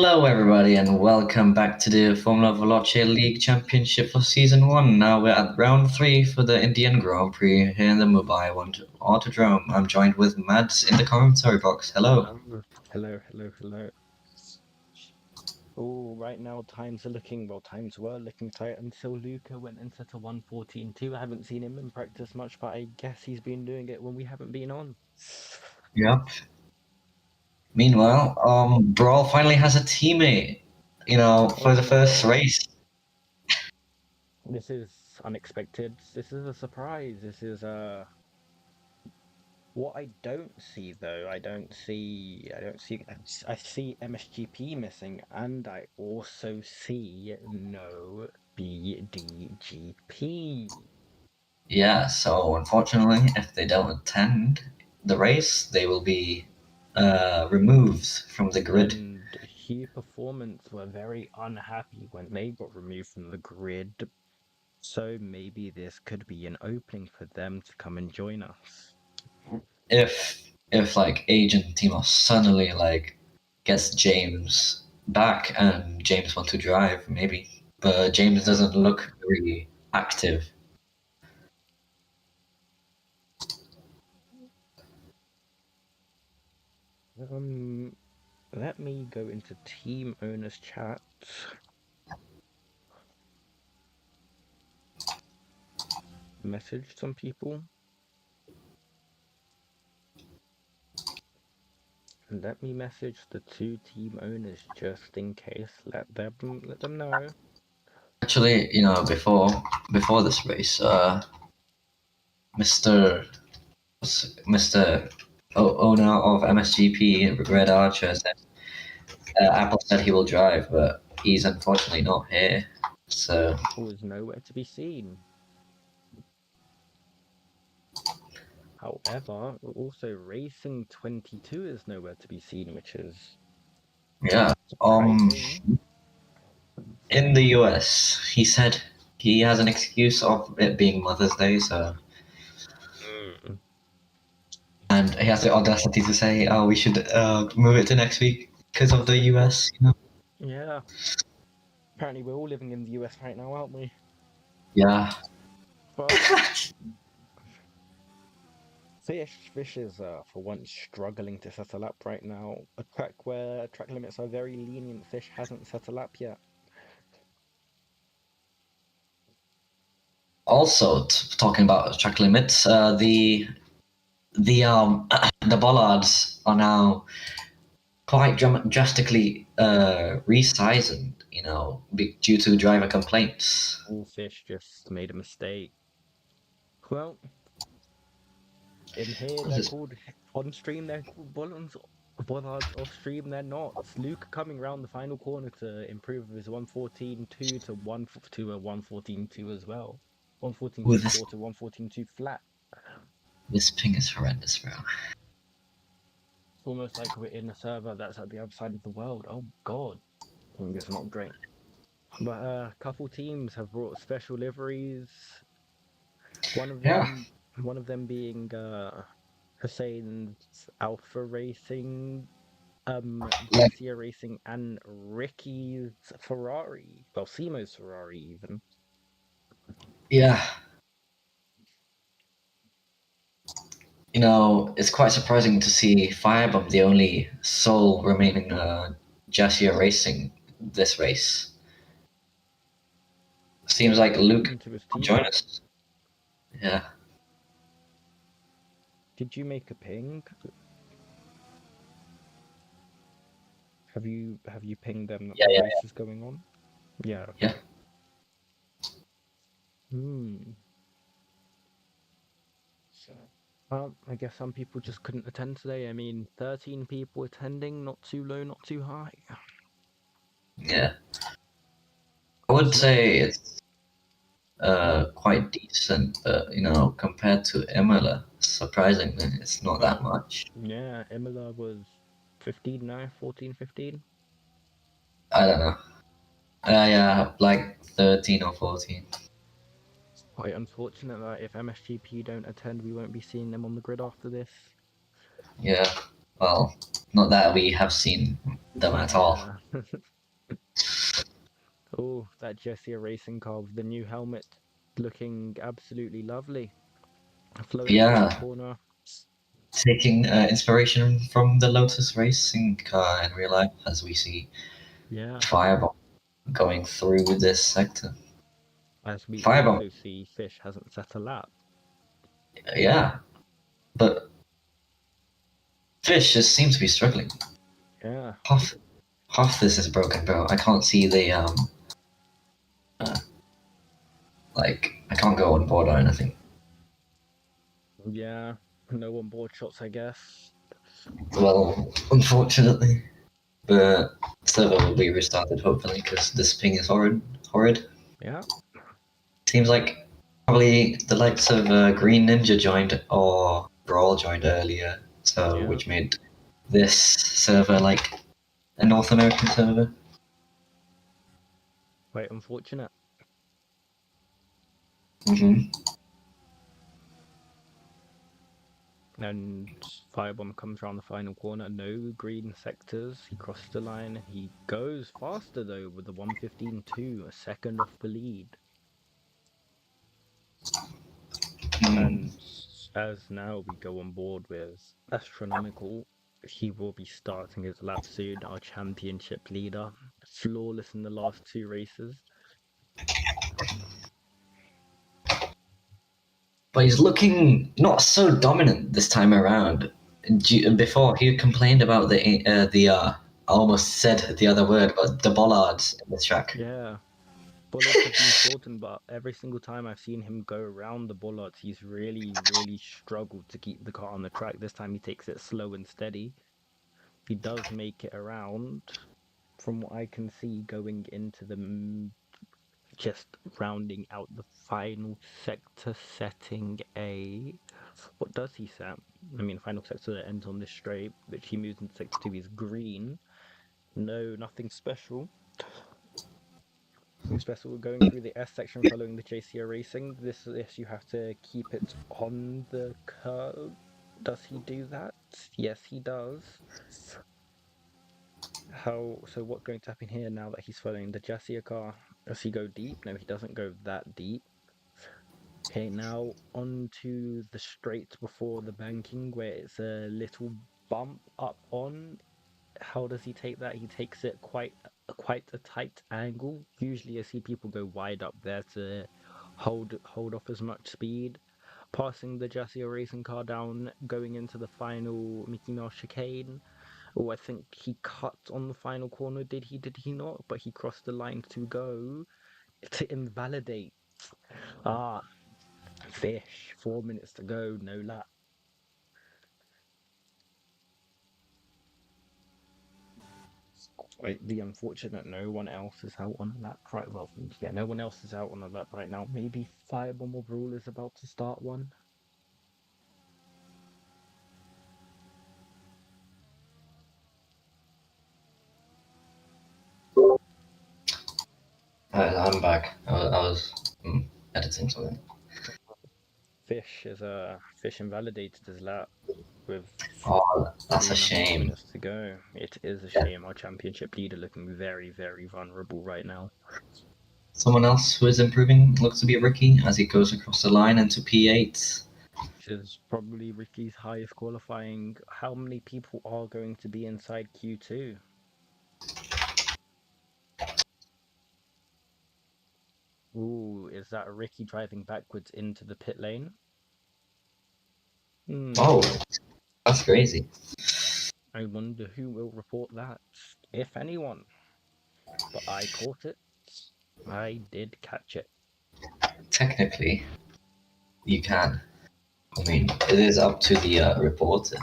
Hello, everybody, and welcome back to the Formula Veloce League Championship for Season 1. Now we're at round 3 for the Indian Grand Prix here in the Mumbai Autodrome. I'm joined with Mads in the commentary box. Hello. Hello. Oh, right now times were looking tight until Luca went and set a 1:14.2. I haven't seen him in practice much, but I guess he's been doing it when we haven't been on. Yep. Meanwhile, Brawl finally has a teammate, for the first race. This is unexpected. This is a surprise. This is what I don't see though. I see MSGP missing, and I also see no BDGP. Yeah, so unfortunately, if they don't attend the race, they will be removed from the grid. And Hue Performance were very unhappy when they got removed from the grid. So maybe this could be an opening for them to come and join us. If like Agent Timo suddenly gets James back and James wants to drive, maybe. But James doesn't look very active. Let me go into team owners chat. Message some people. Let me message the two team owners just in case. Let them know. Actually, before this race, Mr. Owner of MSGP, Red Archer, said Apple said he will drive, but he's unfortunately not here. So Was nowhere to be seen. However, also Racing 22 is nowhere to be seen, which is yeah. surprising. In the US, he said he has an excuse of it being Mother's Day, so. And he has the audacity to say, "Oh, we should move it to next week because of the US." Yeah. Apparently, we're all living in the US right now, aren't we? Yeah. But Fish is for once struggling to set a lap right now. A track where track limits are very lenient. Fish hasn't set a lap yet. Also, talking about track limits, the the bollards are now quite drastically resized, due to driver complaints. All Fish just made a mistake. Well, in here they're called on stream. They're called bollards off stream. They're not. Luke coming round the final corner to improve his 1:14.2 to a 1:14.2 as well. 1:14.24 to 1:14.2 flat. This ping is horrendous, bro. It's almost like we're in a server that's at the other side of the world. Oh god, it's not great. But a couple teams have brought special liveries. One of them being Hussein's Alpha Racing, Jessia Racing, and Ricky's Ferrari. Well, Simo's Ferrari even. Yeah. It's quite surprising to see Firebomb the only sole remaining Jessia Racing this race. Seems like Luke will join us. Yeah. Did you make a ping? Have you pinged them that the race is going on? Yeah. Yeah. Well, I guess some people just couldn't attend today. I mean, 13 people attending, not too low, not too high. Yeah. I would say it's quite decent, but compared to Imola, surprisingly, it's not that much. Yeah, Imola was 15 now, 14, 15. I don't know. Yeah, like 13 or 14. It's quite unfortunate that if MSGP don't attend, we won't be seeing them on the grid after this. Yeah. Well, not that we have seen them at all. Yeah. Oh, that Jesse racing car with the new helmet looking absolutely lovely. Flowing through the Yeah, corner. taking inspiration from the Lotus racing car in real life, as we see Yeah. Fireball going through this sector. As we Fireball, also see, Fish hasn't set a lap. yeah, but Fish just seems to be struggling. Yeah. Half, half this is broken, bro. I can't see the uh, like I can't go on board or anything. Yeah. No on board shots, I guess. Well, unfortunately, but server will be restarted hopefully because this ping is horrid. Horrid. Yeah. Seems like probably the likes of Green Ninja joined or Brawl joined earlier, so Yeah. which made this server like a North American server. Quite unfortunate. hmm And Firebomb comes around the final corner. No green sectors. He crosses the line. He goes faster though with the 1:15.2, a second off the lead. And as now we go on board with Astronomical, he will be starting his lap soon, our championship leader. Flawless in the last two races. But he's looking not so dominant this time around. Before he complained about I almost said the other word, but the bollards in the track. Yeah. Bollards have been shortened, but every single time I've seen him go around the bollards, he's really struggled to keep the car on the track. This time he takes it slow and steady. He does make it around, from what I can see, going into the just rounding out the final sector, setting a. What does he set? I mean, final sector that ends on this straight, which he moves into sector 2 is green. No, nothing special. Nothing special. Going through the S section following the JCO racing. This you have to keep it on the curve. Does he do that? Yes, he does. How so? What's going to happen here now that he's following the Jesse car? Does he go deep? No, he doesn't go that deep. Okay, now on to the straight before the banking where it's a little bump up on. How does he take that? He takes it quite a tight angle. Usually I see people go wide up there to hold off as much speed. Passing the Jesse racing car down, going into the final Mickey Mouse chicane. Oh, I think he cut on the final corner. Did he not? But he crossed the line to go to invalidate. Ah, Fish. 4 minutes to go, no lap. Quite the unfortunate no one else is out on a lap right well yeah, no one else is out on a lap right now. Maybe Firebomb or Rule is about to start one. I'm back. I was editing something. Fish invalidated his lap with Oh, that's three a and a half shame. minutes to go. It is a Yeah. shame. Our championship leader looking very vulnerable right now. Someone else who is improving looks to be Ricky as he goes across the line into P8. Which is probably Ricky's highest qualifying. How many people are going to be inside Q2? Ooh, is that Ricky driving backwards into the pit lane? Oh, Hmm. that's crazy. I wonder who will report that, if anyone. But I caught it. I did catch it. Technically, you can. I mean, it is up to the reporter.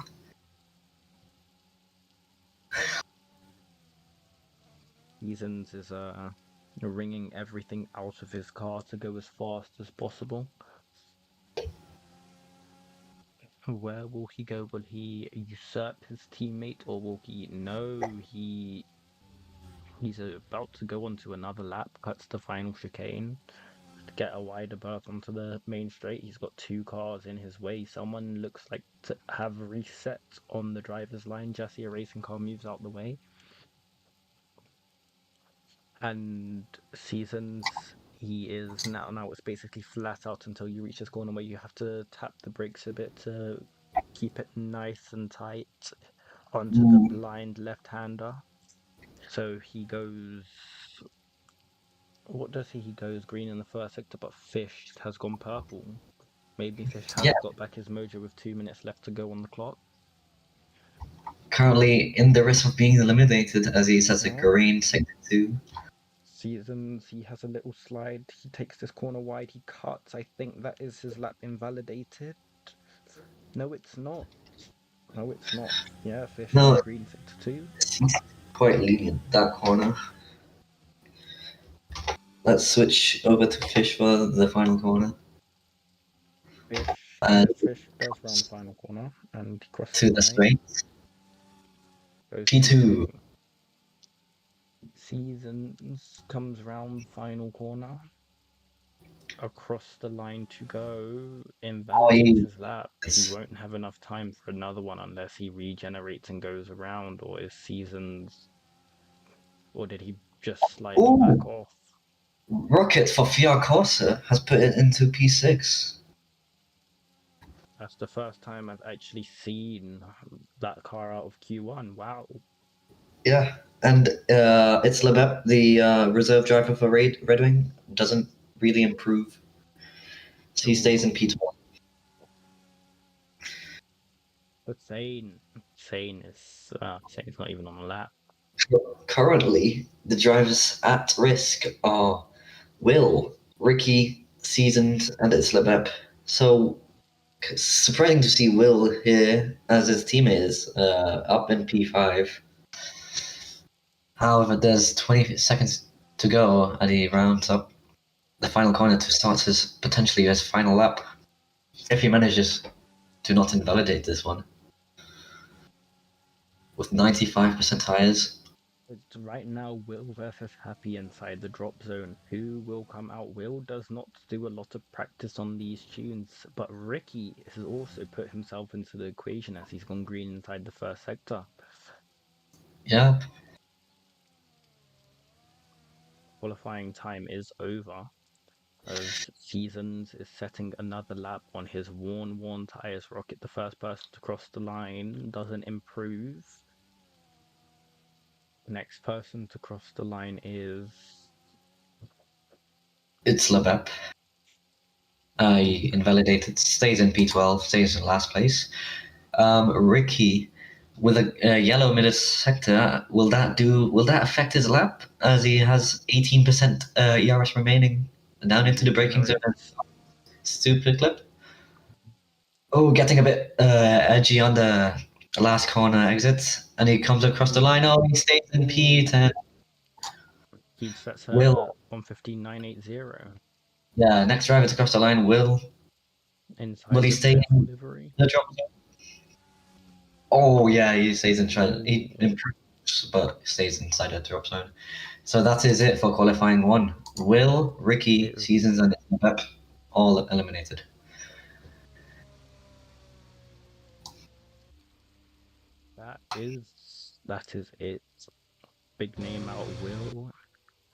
Easons is wringing everything out of his car to go as fast as possible. Where will he go? Will he usurp his teammate, or will he? No, he's about to go onto another lap. Cuts the final chicane. to get a wider berth onto the main straight. He's got 2 cars in his way. Someone looks like to have reset on the driver's line. Jesse, a racing car, moves out the way. And Seasons, he is now it's basically flat out until you reach this corner where you have to tap the brakes a bit to keep it nice and tight onto the blind left-hander. So he goes, what does he goes green in the first sector, but Fish has gone purple. Maybe Fish Yeah, has got back his mojo with 2 minutes left to go on the clock. currently in the risk of being eliminated as he sets a green sector 2. Seasons, he has a little slide. He takes this corner wide. He cuts. I think that is his lap invalidated. No, it's not. No, it's not. Yeah, Fish No, has green sector 2. he's quite lenient that corner. Let's switch over to Fish for the final corner. Fish, And yeah, Fish does round final corner and he crosses to the the line. straight. Goes P2. P2. Seasons comes round final corner. Across the line to go, Oh, invalidates his lap. He won't have enough time for another one unless he regenerates and goes around, or is Seasons, or did he just slightly Ooh, back off? Rocket for Fiat Corsa has put it into P6. That's the first time I've actually seen that car out of Q1. Wow. Yeah, and it's Lebep, the reserve driver for Red Wing, doesn't really improve. So he stays in Ooh. P12. But Sane's not even on the lap. Currently, the drivers at risk are Will, Ricky, Seasoned, and it's Lebep. So surprising to see Will here as his teammate is up in P5. However, there's 20 seconds to go and he rounds up the final corner to start his potentially his final lap. If he manages to not invalidate this one. With 95% tires. It's right now Will versus Happy inside the drop zone. Who will come out? Will does not do a lot of practice on these tunes, but Ricky has also put himself into the equation as he's gone green inside the first sector. Yeah. Qualifying time is over as Seasons is setting another lap on his worn tires. Rocket, the first person to cross the line, doesn't improve. The next person to cross the line is It's Lebep. He invalidated, stays in P12, stays in last place. Ricky, with a yellow middle sector, will that affect his lap as he has 18% ERS remaining down into the braking zone? Stupid clip. Oh, getting a bit edgy on the last corner exit, and he comes across the line. Oh, he stays in P10. he sets a Will, 1:15.980 yeah, next driver to cross the line. Will inside he the stay fifth in livery. the drop zone? Oh yeah, he stays in trend. He Ooh, improves, but stays inside the drop zone. So that is it for qualifying one. Will, Ricky, is Seasons, and Pep all eliminated. that is it. Big name out Will.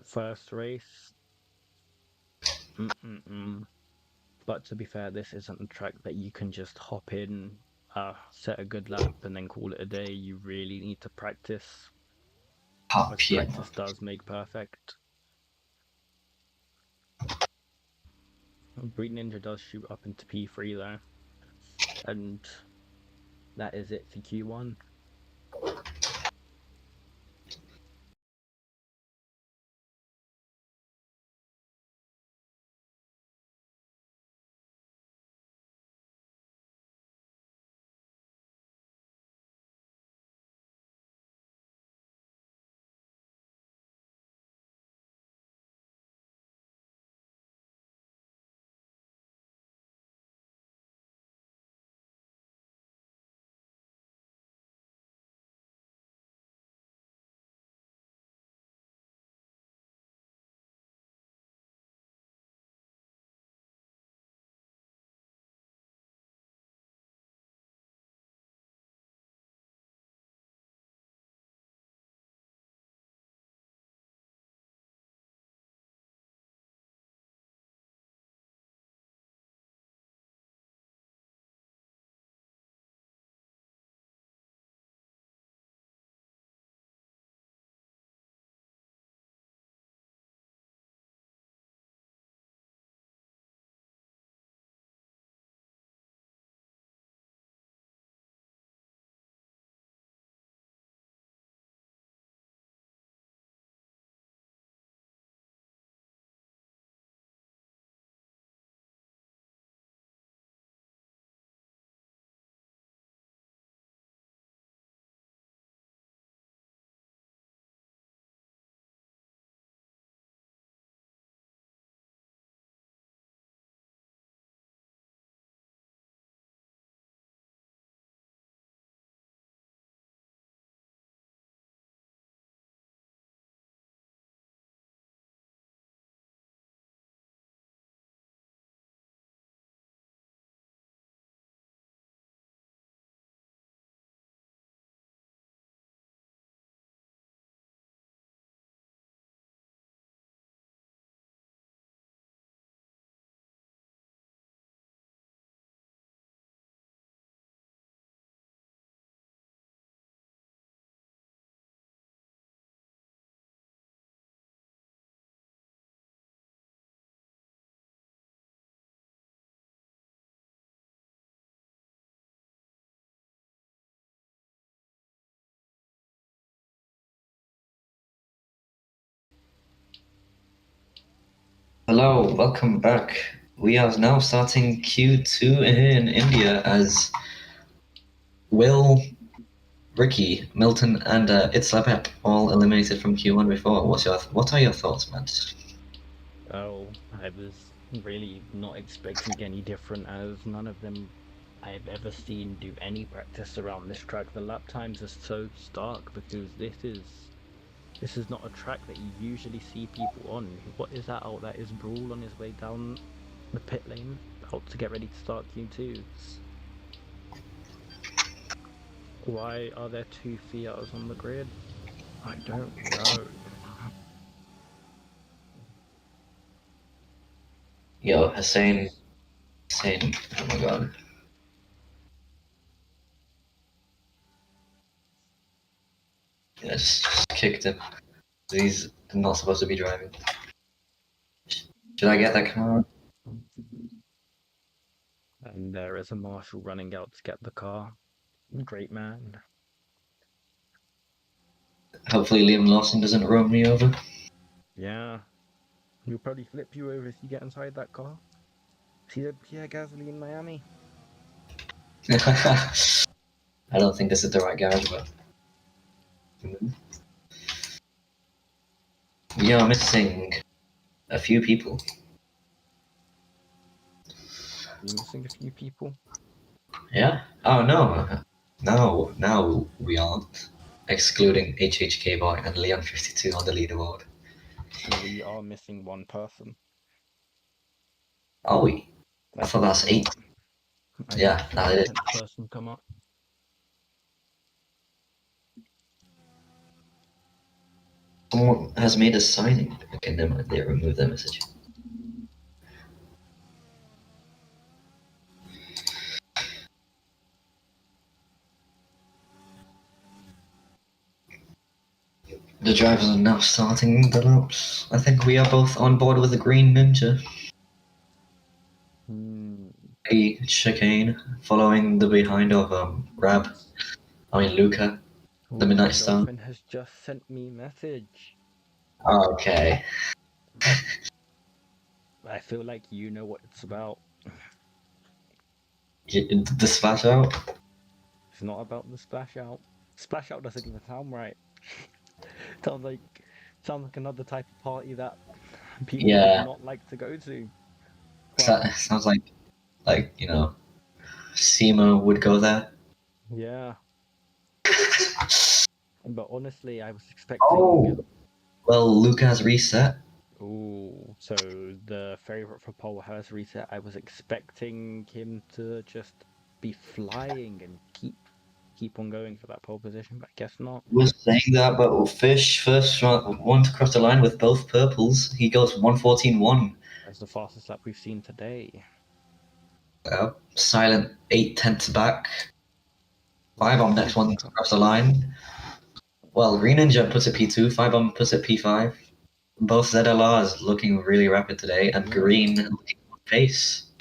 First race. Mm-mm-mm. But to be fair, this isn't a track that you can just hop in, set a good lap, and then call it a day. You really need to practice, Top as PM. practice does make perfect. Breed Ninja does shoot up into P3 though, and that is it for Q1. Hello, welcome back. We are now starting Q2 here in India as Will, Ricky, Milton, and Itzlapep all eliminated from Q1 before. What are your thoughts, Matt? Oh, I was really not expecting any different, as none of them I've ever seen do any practice around this track. The lap times are so stark because this is not a track that you usually see people on. What is that out? That is Brawl on his way down the pit lane, out to get ready to start Q2. Why are there two Fiats on the grid? I don't know. Yo, Hussein, oh my god. Yes, just kicked him. He's not supposed to be driving. Should I get that car? And there is a marshal running out to get the car. Great man. Hopefully Liam Lawson doesn't run me over. Yeah. He'll probably flip you over if you get inside that car. See the Pierre Gasly in Miami? I don't think this is the right garage, but we are missing a few people. You're missing a few people. Yeah? Oh no. Now we aren't. Excluding HHK Boy and Leon52 on the leaderboard. We are missing one person. Are we? I I thought think that's 8. not. I need Yeah, to see that the is. 10th person come up. Someone has made a signing. Okay, never mind. They removed their message. The drivers are now starting the laps. I think we are both on board with the green ninja. A chicane following the behind of Luca, the Oh, my Midnight Star. girlfriend has just sent me a message. Okay. I feel like you know what it's about. The splash out? It's not about the splash out. Splash out doesn't even sound right. sounds like sounds like another type of party that people would Yeah. not like to go to. But Sounds like, Simo would go there. yeah, but honestly, I was expecting. Oh! Well, Luca has reset. Oh, so the favorite for Paul has reset. I was expecting him to just be flying and keep on going for that pole position, but I guess not. Was saying that, but Fish first one to cross the line with both purples. He goes 1:14.1. That's the fastest lap we've seen today. Silent 8/10 back. 5 on next one to cross the line. Well, Green Ninja puts it P2, 5 puts it P5. Both ZLRs looking really rapid today, and Yeah. Green looking on pace.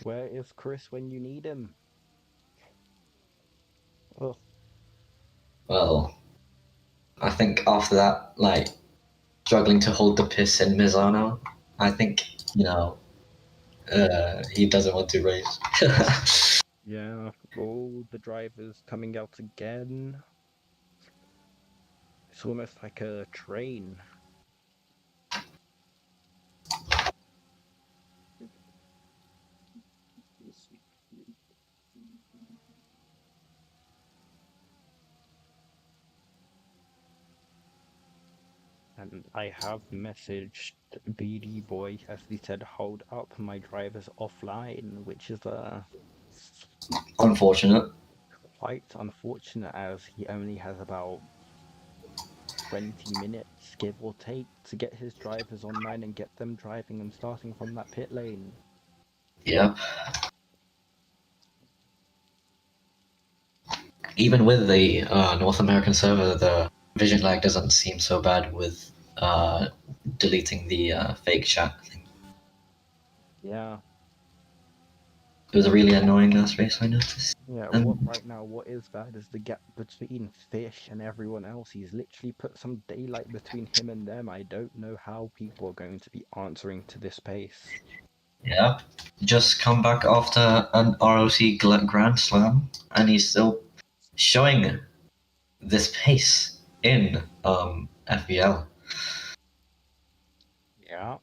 Where is Chris when you need him? Oh, Well, I think after that, struggling to hold the piss in Mizano, I think, he doesn't want to race. yeah. All the drivers coming out again. It's almost like a train. And I have messaged BD Boy as he said, hold up, my driver's offline, which is Unfortunate. quite unfortunate as he only has about 20 minutes, give or take, to get his drivers online and get them driving and starting from that pit lane. Yep. Even with the North American server, the vision lag doesn't seem so bad with deleting the fake chat thing. Yeah. It was a really annoying last race, I noticed. Yeah, And what is bad is the gap between Fish and everyone else. He's literally put some daylight between him and them. I don't know how people are going to be answering to this pace. yeah, just come back after an ROC Grand Slam, and he's still showing this pace in FVL. Yeah.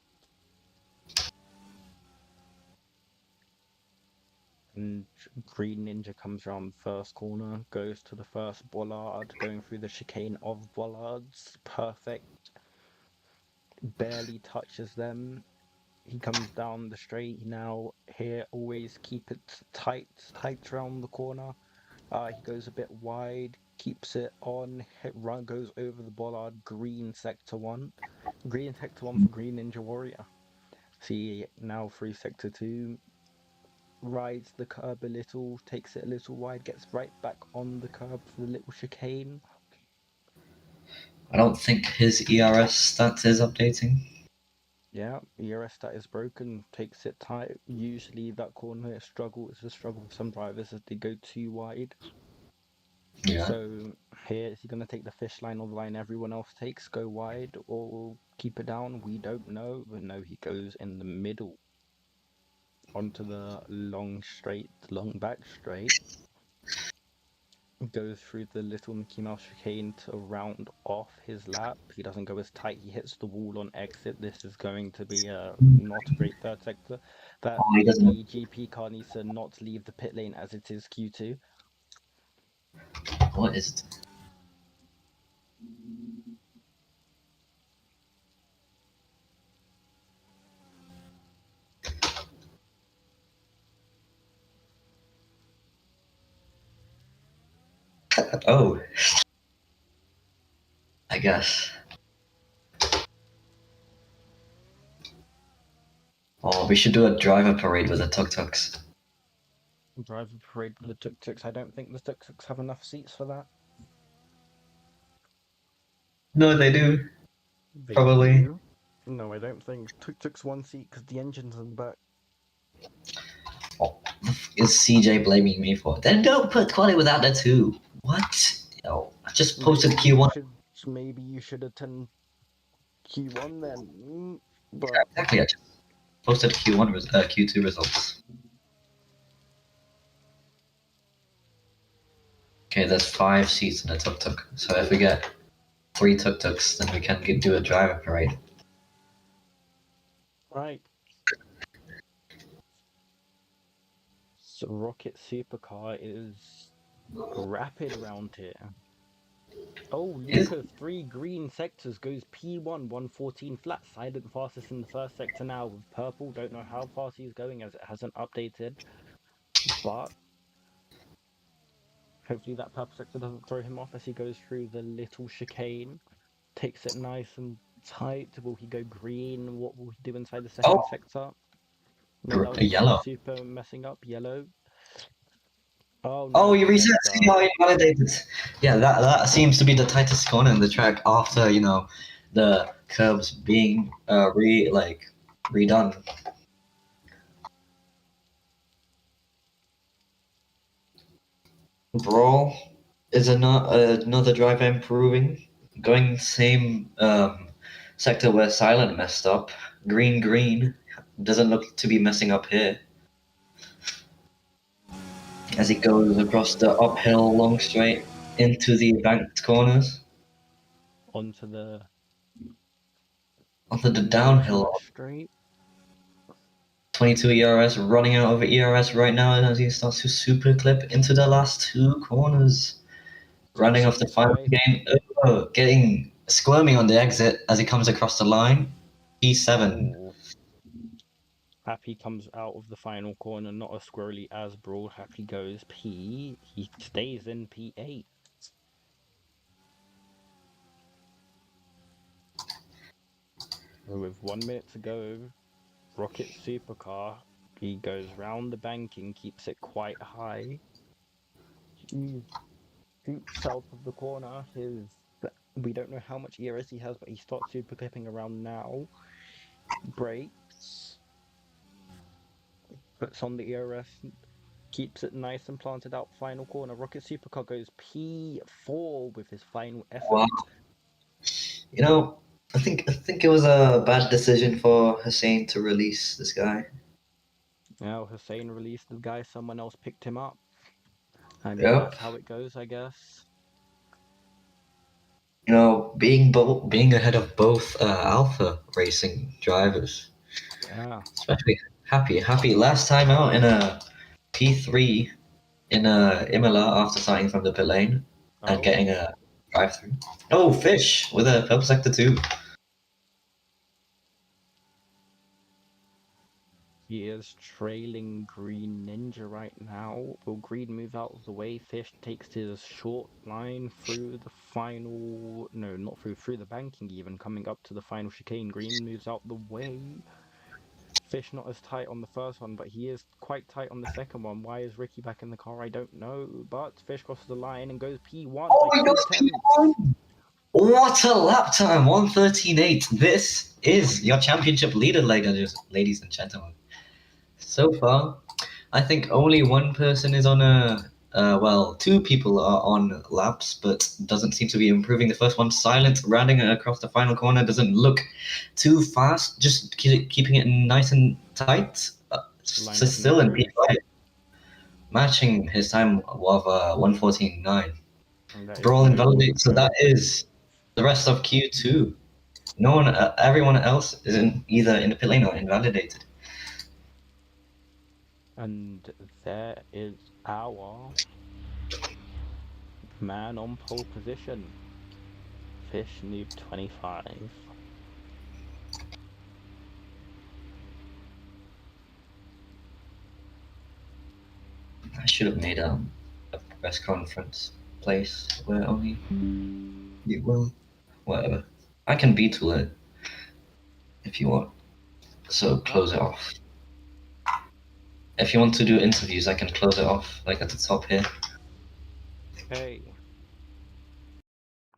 And Green Ninja comes around first corner, goes to the first bollard, going through the chicane of bollards. Perfect. Barely touches them. He comes down the straight now. Here, always keep it tight around the corner. He goes a bit wide, keeps it on, goes over the bollard. Green sector one. Green sector one for Green Ninja Warrior. See, now through sector two. Rides the curb a little, takes it a little wide, gets right back on the curb for the little chicane. I don't think his ERS stat is updating. Yeah, ERS stat is broken, takes it tight. Usually that corner is a struggle for some drivers as they go too wide. Yeah. So here, is he going to take the fish line or the line everyone else takes, go wide, or keep it down? We don't know, but no, he goes in the middle onto the long back straight. Goes through the little Mickey Mouse chicane to round off his lap. He doesn't go as tight. He hits the wall on exit. This is going to be not a great third sector. That Oh, he doesn't. the GP car needs to not leave the pit lane as it is Q2. What is it? Oh, I guess. Oh, we should do a driver parade with the tuk-tuks. Driver parade with the tuk-tuks. I don't think the tuk-tuks have enough seats for that. No, they do. They Probably. do. No, I don't think. Tuk-tuk's one seat because the engine's in the back. Oh, is CJ blaming me for it? Then don't put Quali without the two. What? Yo, I just posted Q1. Maybe you should attend Q1 then. Yeah, But exactly. I just posted Q2 results. Okay, there's 5 seats in a tuk-tuk. So if we get 3 tuk-tuks, then we can do a driver parade. right. So Rocket Supercar is rapid around here. Oh, Is Luca, 3 green sectors, goes P1, 114 flat, silent fastest in the first sector now with purple. Don't know how fast he's going as it hasn't updated, but hopefully that purple sector doesn't throw him off as he goes through the little chicane. Takes it nice and tight. Will he go green? What will he do inside the oh second sector? No, that was just yellow. super messing up. Yellow. Oh Oh, no, you he reset. messed See up. how you validated. Yeah, that seems to be the tightest corner in the track after the curbs being redone. Brawl is another driver improving, going the same sector where Silent messed up. Green doesn't look to be messing up here as he goes across the uphill long straight into the banked corners Onto the onto the middle flat downhill. straight. 22 ERS running out of ERS right now as he starts to super clip into the last 2 corners. Running off the Sits final tight. game, getting squirming on the exit as he comes across the line. P7. Oh, Happy comes out of the final corner, not as squirrely as Broad. Happy goes P. He stays in P8. With 1 minute to go, Rocket Supercar. He goes round the banking, keeps it quite high. He shoots south of the corner. We don't know how much ERS he has, but he starts super clipping around now. Brakes. Puts on the ERS, keeps it nice and planted out final corner. Rocket Supercar goes P4 with his final effort. Wow. You know, I think it was a bad decision for Hussein to release this guy. Now Hussein released the guy, someone else picked him up. I mean, Yep. that's how it goes, I guess. You know, being ahead of both Alpha racing drivers, Yeah. especially happy. Last time out in a P3 in a Imola after starting from the pit lane and Oh, getting a drive through. Oh, Fish with a purple sector 2. he is trailing Green Ninja right now. Will Green move out of the way? Fish takes his short line through the final. No, not through the banking, even coming up to the final chicane. Green moves out the way. Fish not as tight on the first one, but he is quite tight on the second one. Why is Ricky back in the car? I don't know. But Fish crosses the line and goes P1 Oh, by he 2 tenths. goes P1! What a lap time! 113.8. This is your championship leader, ladies and gentlemen. So far, I think only one person is on a. Well, two people are on laps, but doesn't seem to be improving. The first one, Silent, rounding it across the final corner, doesn't look too fast, just keeping it nice and tight. Line doesn't Still in improve. P5, matching his time of 114.9. And that is Brawl nowhere invalidated, to so go. that is the rest of Q2. No one, everyone else is either in the pit lane or invalidated. And there is our man on pole position. Fish Noob 25. I should have made a press conference place where only you will. Whatever. I can B-tool it if you want. So What? close it off. If you want to do interviews, I can close it off, like at the top here. Hey,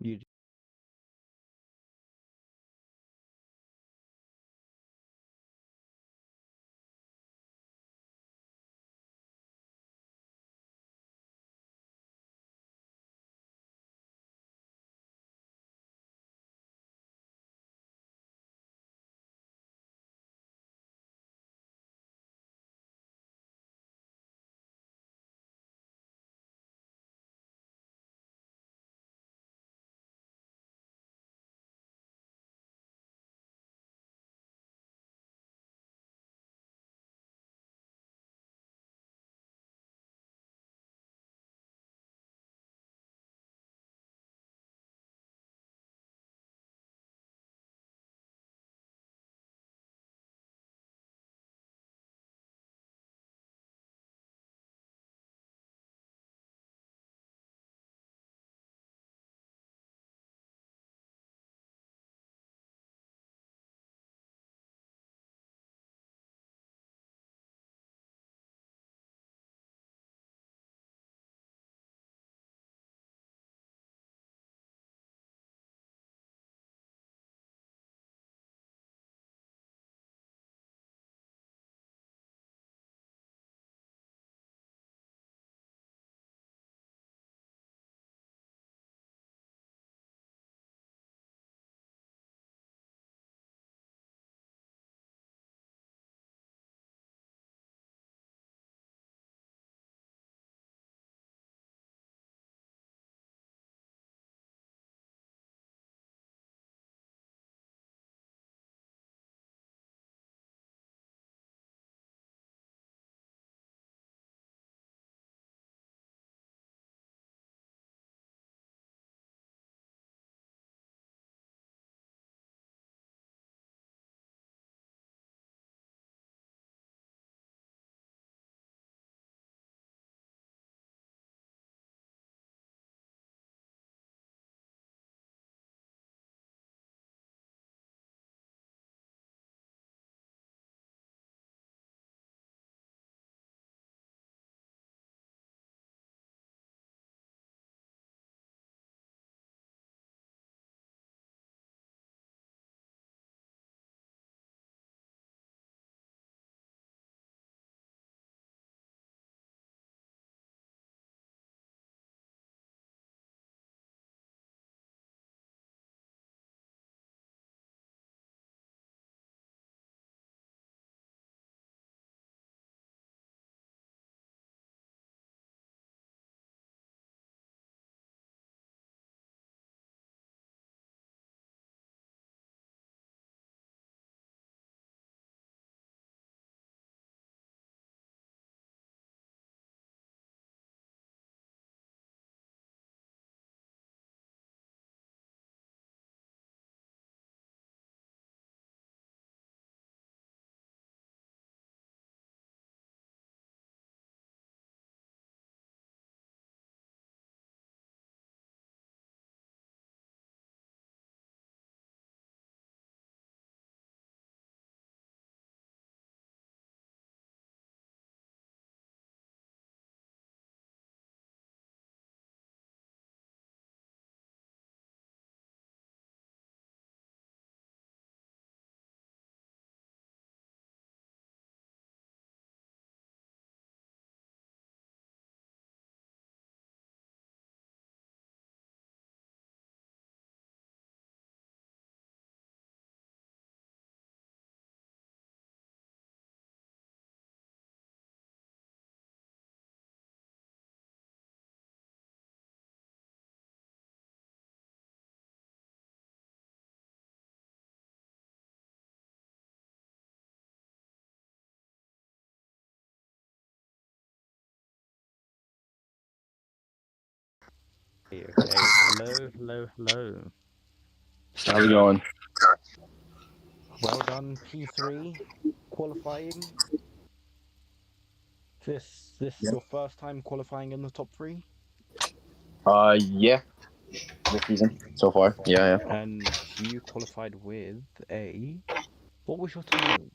you Okay. Hello, hello, hello. How's it going? Well done, P3 qualifying. This Yeah. your first time qualifying in the top three? Yeah, this season so far. Yeah, yeah. And you qualified with a what was your time?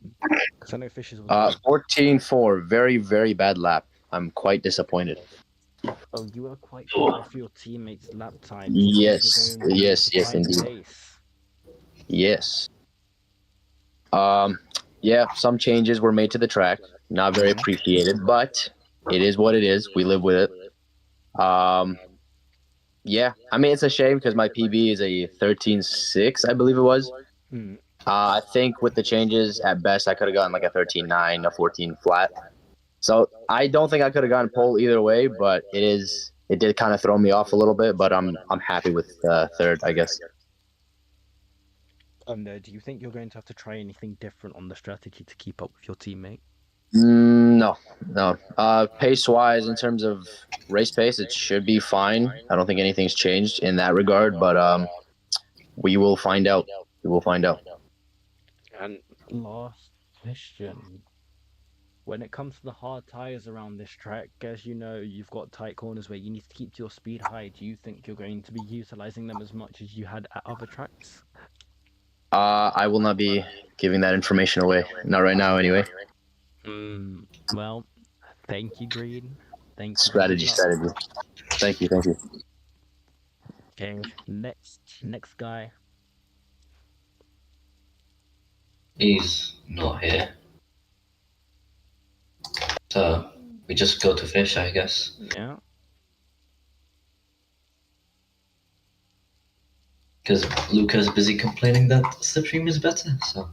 Because I know Fishes was good. 14-4. Very, very bad lap. I'm quite disappointed. Oh, you were quite far off your teammates' lap time. Do you think you're Yes, going to be able yes, to yes, find indeed. pace? Yes. Um, yeah, some changes were made to the track. Not very Mm. appreciated, but it is what it is. We live with it. Yeah, I mean, it's a shame because my PB is a 13.6, I believe it was. Mm. I think with the changes, at best, I could have gotten like a 13.9, a 14 flat. So I don't think I could have gotten pole either way, but it did kind of throw me off a little bit. But I'm happy with third, I guess. And do you think you're going to have to try anything different on the strategy to keep up with your teammate? No, no. Pace wise, in terms of race pace, it should be fine. I don't think anything's changed in that regard, but we will find out. We will find out. And last question. When it comes to the hard tires around this track, as you know, you've got tight corners where you need to keep your speed high. Do you think you're going to be utilizing them as much as you had at other tracks? I will not be giving that information away. Not right now, anyway. Well, thank you, Green. Thank you. Good Strategy, luck. strategy. Thank you, thank you. Okay, next guy. He's not here. So we just go to fish, I guess. Yeah. Because Luca's busy complaining that Slipstream is better, so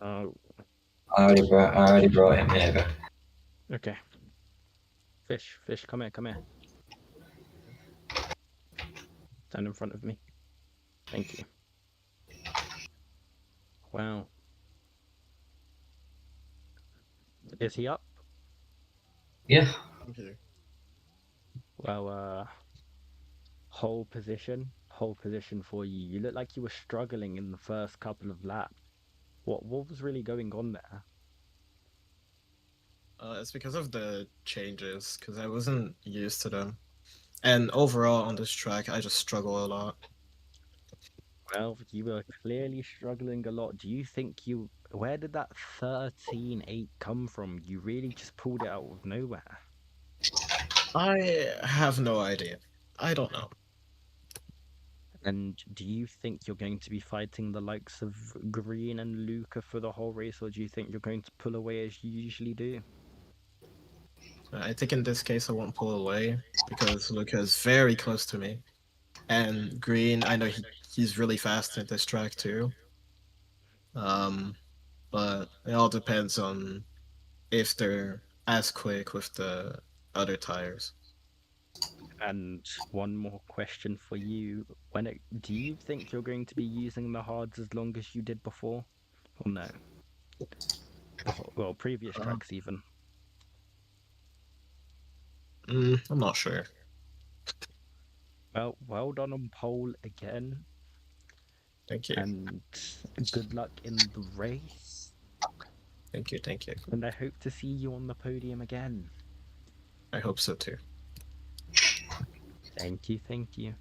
Uh, I already brought him here. okay. Fish, come here, come here. Stand in front of me. Thank you. Wow. Is he up? Yeah. Well, whole position for you. You look like you were struggling in the first couple of laps. What was really going on there? It's because of the changes, because I wasn't used to them. And overall on this track, I just struggle a lot. Well, you were clearly struggling a lot. Do you think where did that 13.8 come from? You really just pulled it out of nowhere. I have no idea. I don't know. And do you think you're going to be fighting the likes of Green and Luca for the whole race, or do you think you're going to pull away as you usually do? I think in this case I won't pull away because Luca is very close to me. And Green, I know he's really fast at this track too. But it all depends on if they're as quick with the other tires. And one more question for you. Do you think you're going to be using the hards as long as you did before? Or no? Well, previous Uh, tracks even. I'm not sure. Well done on pole again, Thank you. and good luck in the race. Thank you. Thank you. And I hope to see you on the podium again. I hope so too. Thank you, thank you.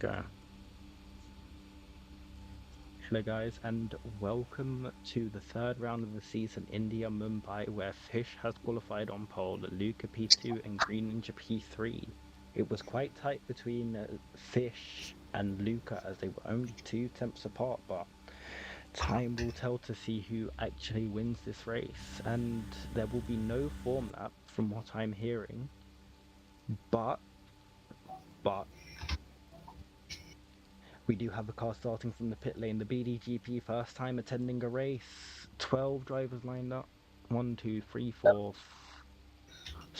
go. Hello guys, and welcome to the third round of the season, India Mumbai, where Fish has qualified on pole, Luca P2 and Green Ninja P3. It was quite tight between Fish and Luca as they were only 2 tenths apart, but time will tell to see who actually wins this race, and there will be no form lap from what I'm hearing, but we do have a car starting from the pit lane. The BDGP first time attending a race. 12 drivers lined up. 1, 2, 3, 4.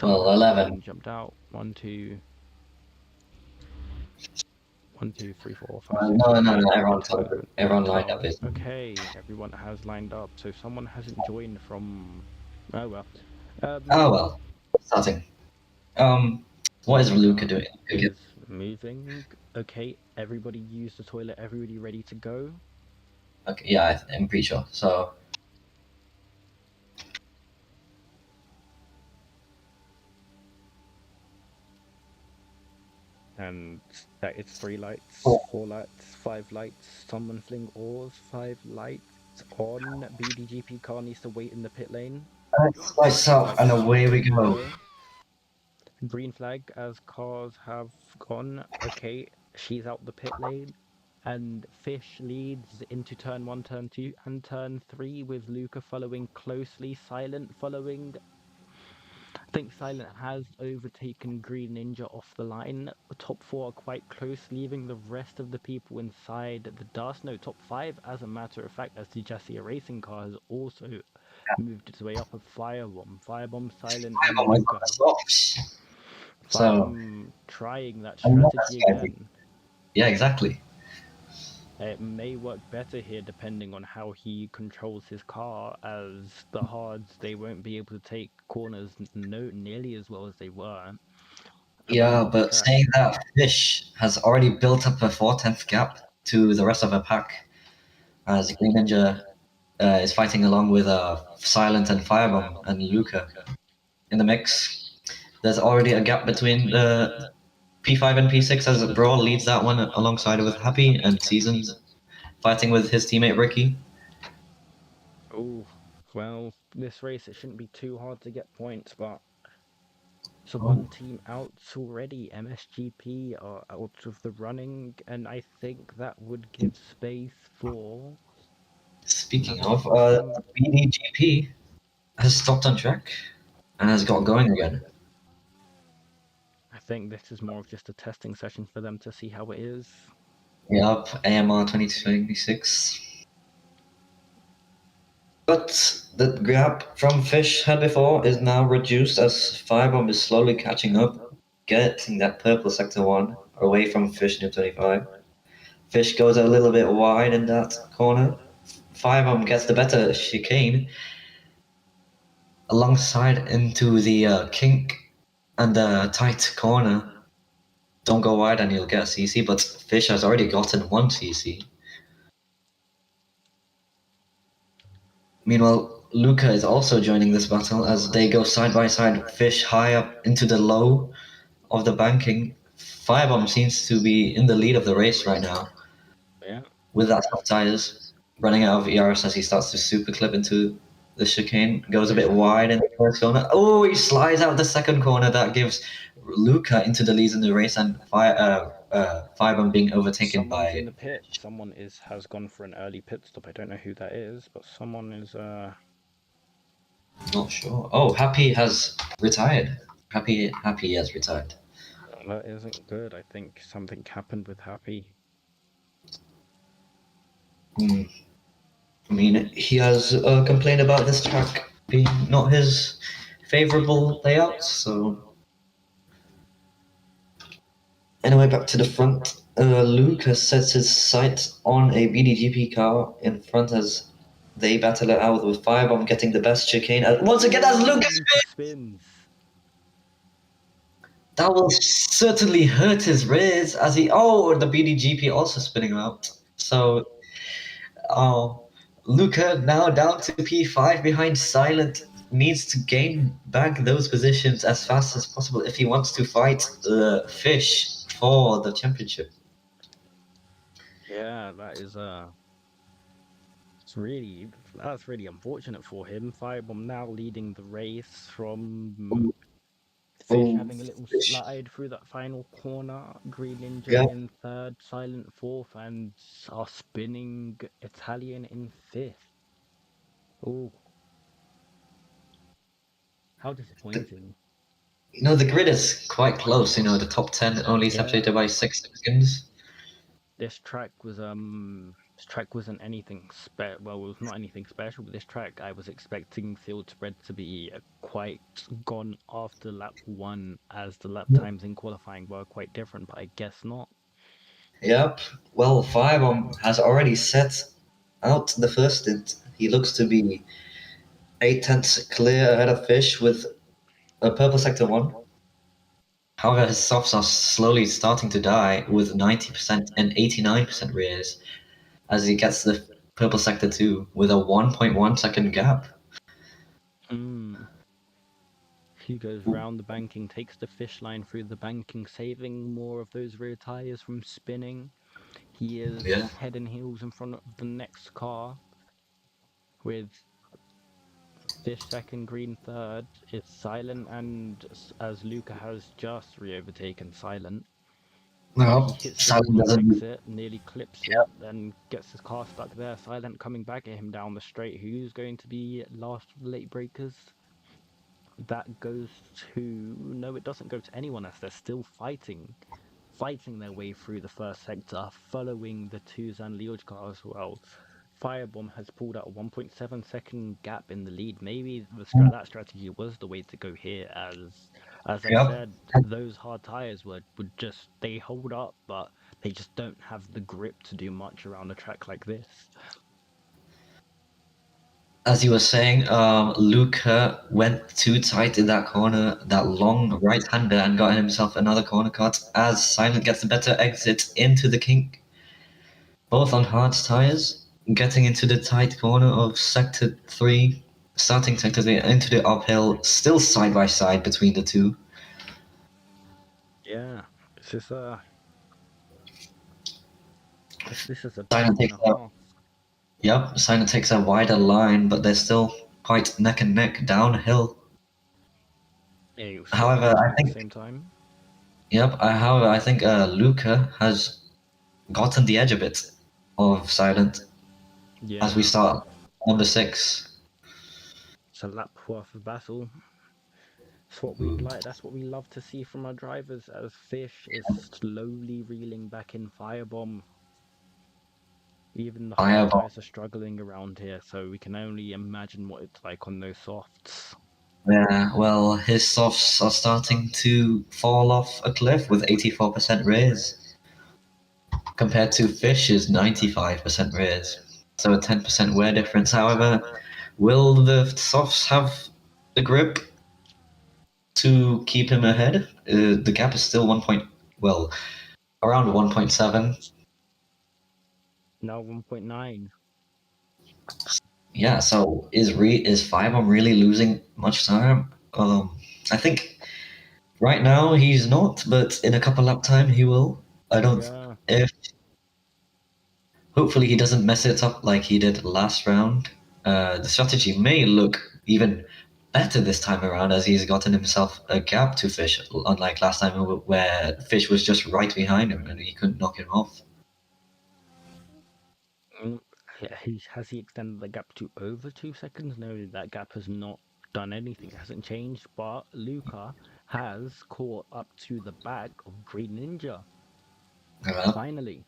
Well, 11. Jumped out. 1, 2. 1, 2, 3, 4, 5, 6, No, 7, no, 8, no. 9, 10, Everyone lined 12. up. Is Okay, everyone has lined up. So someone hasn't joined from. Oh well. Oh well. Starting. What is Luca doing? Is moving. Okay, everybody use the toilet. Everybody ready to go. Okay, yeah, I'm pretty sure. So. And that it's 3 lights, 4 lights, 5 lights, someone fling oars, 5 lights on. BDGP car needs to wait in the pit lane. Myself, and away we go. Green flag as cars have gone. Okay, she's out the pit lane. And Fish leads into turn 1, turn 2, and turn 3 with Luca following closely. Silent following. I think Silent has overtaken Green Ninja off the line. The top 4 are quite close, leaving the rest of the people inside the dust. No, top 5, as a matter of fact, as the Jesse Racing car has also moved its way up of Firebomb. Firebomb, Silent, and Oh my Luca. God. Firebomb trying that strategy again. Yeah, exactly. It may work better here depending on how he controls his car, as the hards, they won't be able to take corners nearly as well as they were. Yeah, but saying that, Fish has already built up a 4/10 gap to the rest of the pack, as Green Ninja is fighting along with Silent and Firebomb and Luca in the mix. There's already a gap between P5 and P6 as Brawl leads that one alongside with Happy, and Seasons fighting with his teammate Ricky. Oh, well, this race, it shouldn't be too hard to get points, but so Oh. one team out already. MSGP are out of the running, and I think that would give space for. Speaking of, BDGP has stopped on track and has got going again. I think this is more of just a testing session for them to see how it is. Yep, AMR 2026. But the gap from Fish had before is now reduced as Firebomb is slowly catching up, getting that purple sector 1 away from Fish near 25. Fish goes a little bit wide in that corner. Firebomb gets the better chicane alongside into the kink and the tight corner. Don't go wide and you'll get a CC, but Fish has already gotten 1 CC. Meanwhile, Luca is also joining this battle as they go side by side, Fish high up into the low of the banking. Firebomb seems to be in the lead of the race right now. Yeah. With that soft tires, running out of ERS as he starts to super clip into the chicane, goes a bit wide in the first corner. Oh, he slides out the second corner. That gives Luca into the lead in the race, and Firebomb being overtaken Someone's by. in the pit. Someone has gone for an early pit stop. I don't know who that is, but someone is Not sure. Oh, Happy has retired. Happy has retired. That isn't good. I think something happened with Happy. I mean, he has complained about this track being not his favorable layout, so. Anyway, back to the front. Lucas sets his sights on a BDGP car in front as they battle it out with Firebomb getting the best chicane. Once again, as Lucas spins. That will certainly hurt his rears as he. Oh, the BDGP also spinning him out. So, Luca now down to P5 behind Silent. Needs to gain back those positions as fast as possible if he wants to fight the Fish for the championship. Yeah, that's really unfortunate for him. Firebomb now leading the race from Fish Oh, having a little fish. slide through that final corner. Green Ninja Yeah. in third, Silent fourth, and our spinning Italian in fifth. Oh, how disappointing. The grid is quite close. The top 10 only separated Yeah, by 6 seconds. this track wasn't anything well, it was not anything special, but this track I was expecting field spread to be quite gone after lap one, as the lap times in qualifying were quite different, but I guess not. Yep. Well, Firebomb has already set out the first stint. He looks to be 8 tenths clear ahead of Fish with a purple sector 1. However, his softs are slowly starting to die with 90% and 89% rears as he gets the purple sector 2 with a 1.1 second gap. Mm. He goes round the banking, takes the fish line through the banking, saving more of those rear tires from spinning. He is Yeah. head and heels in front of the next car, with Fish second, Green third. It's Silent, and as Luca has just re-overtaken Silent, he No, hits the Silent wall on doesn't. exit, nearly clips it, then gets his car stuck there. Silent coming back at him down the straight. Who's going to be last of the late breakers? That goes to no, it doesn't go to anyone, as they're still fighting their way through the first sector, following the two Zanlioj cars as well. Firebomb has pulled out a 1.7 second gap in the lead. Maybe that strategy was the way to go here, as I Yep. said, those hard tires would just, they hold up, but they just don't have the grip to do much around a track like this. As you were saying, Luca went too tight in that corner, that long right-hander, and got himself another corner cut as Silent gets a better exit into the kink. Both on hard tires, getting into the tight corner of Sector 3, starting Sector 3 into the uphill, still side by side between the two. Yeah, this is this is a Silent battle and takes a a, half. Silent takes a wider line, but they're still quite neck and neck downhill. Yeah, you swap However, into I at the think, same time. however, I think Luca has gotten the edge a bit of Silent as we Yeah, start number 6. it's a lap worth of battle. It's what we'd like. That's what we love to see from our drivers, as Fish is slowly reeling back in Firebomb. Even the hard Fireball. tires are struggling around here, so we can only imagine what it's like on those softs. Yeah, well, his softs are starting to fall off a cliff with 84% rears, compared to Fish's 95% rears. So a 10% wear difference. However, will the softs have the grip to keep him ahead? The gap is still around 1.7. Now 1.9. Yeah, so is Firebomb really losing much time? I think right now he's not, but in a couple lap time he will. I don't. Yeah. If hopefully he doesn't mess it up like he did last round. The strategy may look even better this time around, as he's gotten himself a gap to Fish, unlike last time where Fish was just right behind him and he couldn't knock him off. Mm, has he extended the gap to over 2 seconds? No, that gap has not done anything. It hasn't changed. But Luca has caught up to the back of Green Ninja. Yeah. Finally,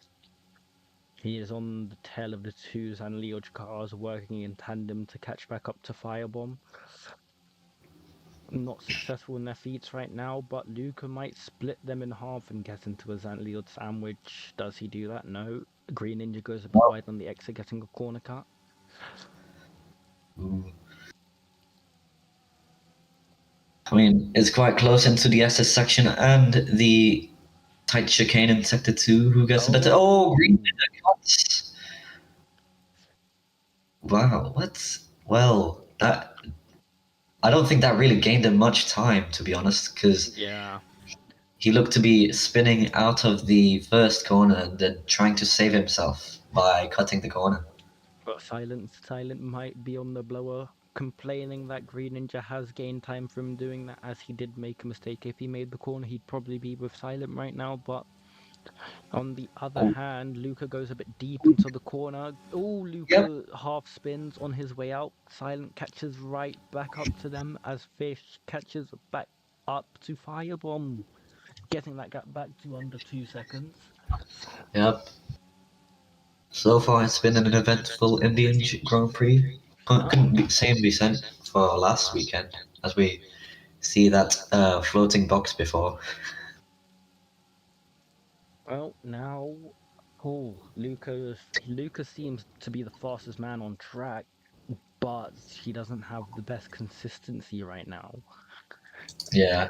he is on the tail of the two Zanlioj cars, working in tandem to catch back up to Firebomb. Not successful in their feats right now, but Luca might split them in half and get into a Zanliot sandwich. Does he do that? No. Green Ninja goes a bit wide on the exit, getting a corner cut. Ooh. I mean, it's quite close into the SS section and the tight chicane in Sector 2. Who gets the better? Oh, Green Ninja cuts! Wow, what? Well, I don't think that really gained him much time, to be honest, because Yeah. he looked to be spinning out of the first corner and then trying to save himself by cutting the corner. But Silent might be on the blower, complaining that Green Ninja has gained time from doing that, as he did make a mistake. If he made the corner, he'd probably be with Silent right now. But on the other Oh. hand, Luca goes a bit deep into the corner. Oh, Yep. Luca half spins on his way out. Silent catches right back up to them as Fish catches back up to Firebomb, getting that gap back to under 2 seconds. Yep. So far, it's been an eventful Indian Grand Prix. Couldn't be, same be said for last weekend, as we see that floating box before. Well, now, Luca seems to be the fastest man on track, but he doesn't have the best consistency right now. Yeah.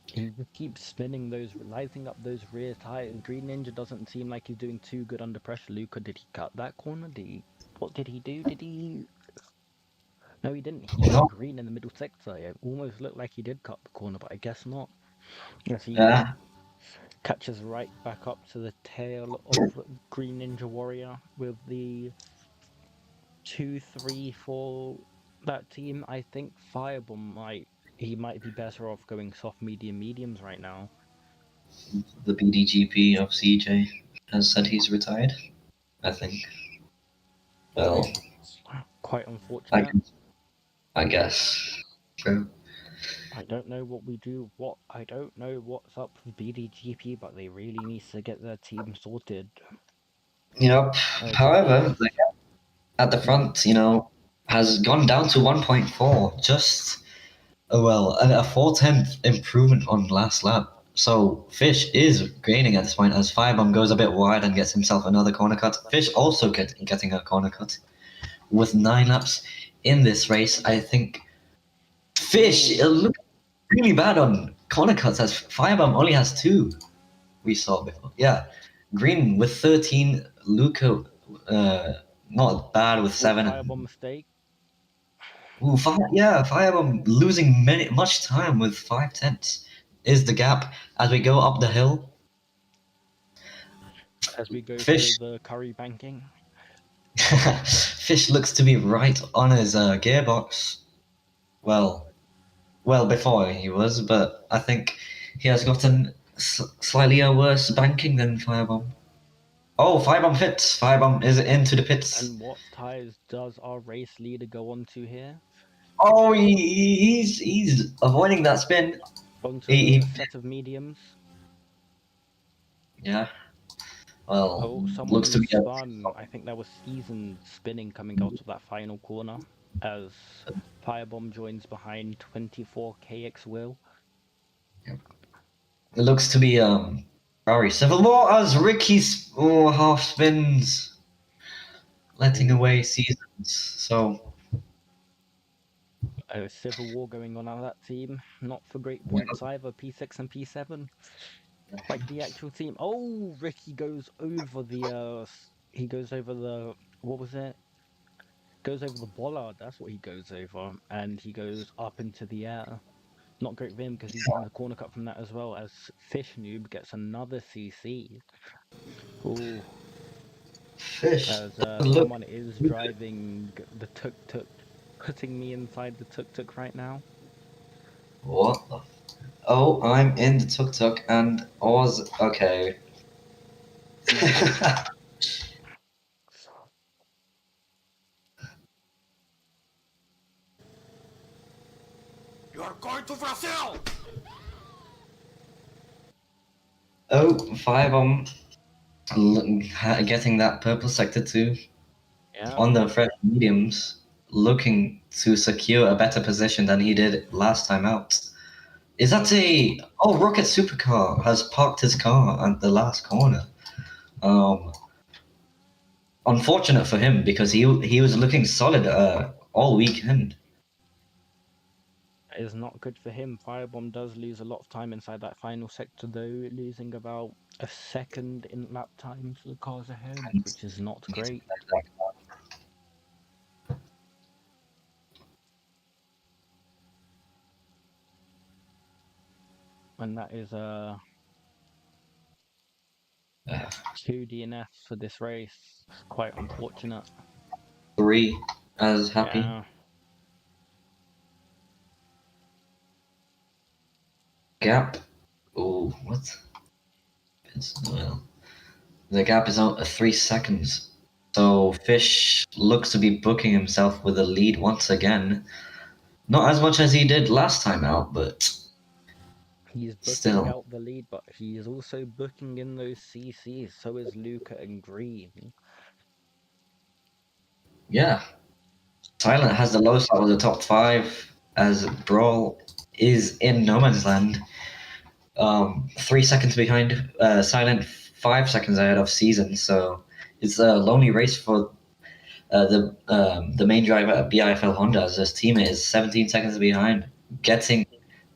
He just keeps spinning those, lighting up those rear tires. Green Ninja doesn't seem like he's doing too good under pressure. Luca, did he cut that corner? What did he do? Did he? No, he didn't. He got No. green in the middle sector. It almost looked like he did cut the corner, but I guess not. Yes, he Yeah. catches right back up to the tail of Green Ninja Warrior with the 2-3 for that team. I think Firebomb might be better off going soft mediums right now. The BDGP of CJ has said he's retired, I think. Well, Quite unfortunate. I guess. True. I don't know what we do. I don't know what's up with BDGP, but they really need to get their team sorted. Yep. However, Just at the front, has gone down to 1.4. Just, a 4/10 improvement on last lap. So Fish is gaining at this point as Firebomb goes a bit wide and gets himself another corner cut. Fish also getting a corner cut. With 9 laps in this race, I think Fish looked really bad on corner cuts as Firebomb only has 2. We saw before. Yeah. Green with 13, Luca not bad with 7. Firebomb mistake. Ooh, Firebomb losing much time with 5/10 is the gap as we go up the hill. As we go Fish, through the curry banking. Fish looks to be right on his gearbox. Well, before he was, but I think he has gotten slightly a worse banking than Firebomb. Oh, Firebomb fits. Firebomb is into the pits. And what tires does our race leader go on to here? Oh, he's avoiding that spin. Onto He, a set of mediums. yeah. Well, Oh, looks to someone be spun. I think that was Seasoned spinning coming out of that final corner as Firebomb joins behind 24KX Will. It looks to be Ferrari Civil War as Ricky's half spins, letting away seasons. So A civil war going on out of that team. Not for great points either. P6 and P7. Like the actual team. Oh, Ricky goes over the he goes over the, what was it? Goes over the bollard. That's what he goes over, and he goes up into the air. Not great for him because he's getting the corner cut from that as well, as Fish Noob gets another CC. Ooh. Fish As doesn't look. someone is driving the tuk-tuk, putting me inside the tuk-tuk right now. What the? Oh, I'm in the tuk-tuk and Oz. Okay. You're going to Brazil! Oh, Firebomb getting that purple sector too. Yeah. On the fresh mediums, looking to secure a better position than he did last time out. Is that a... Oh, Rocket Supercar has parked his car at the last corner. Unfortunate for him because he was looking solid all weekend. Is not good for him. Firebomb does lose a lot of time inside that final sector, though, losing about a second in lap time to the cars ahead, which is not great. And that is 2 DNFs for this race. It's quite unfortunate. 3 as happy. Yeah. Gap. Oh, what? Well, the gap is out 3 seconds. So Fish looks to be booking himself with a lead once again. Not as much as he did last time out, but He's booking still. out the lead, but he is also booking in those CCs. So is Luca and Green. Yeah. Silent has the lowest out of the top 5 as Brawl is in no man's land. 3 seconds behind Silent, 5 seconds ahead of Season. So it's a lonely race for the main driver at BIFL Honda, as his teammate is 17 seconds behind, getting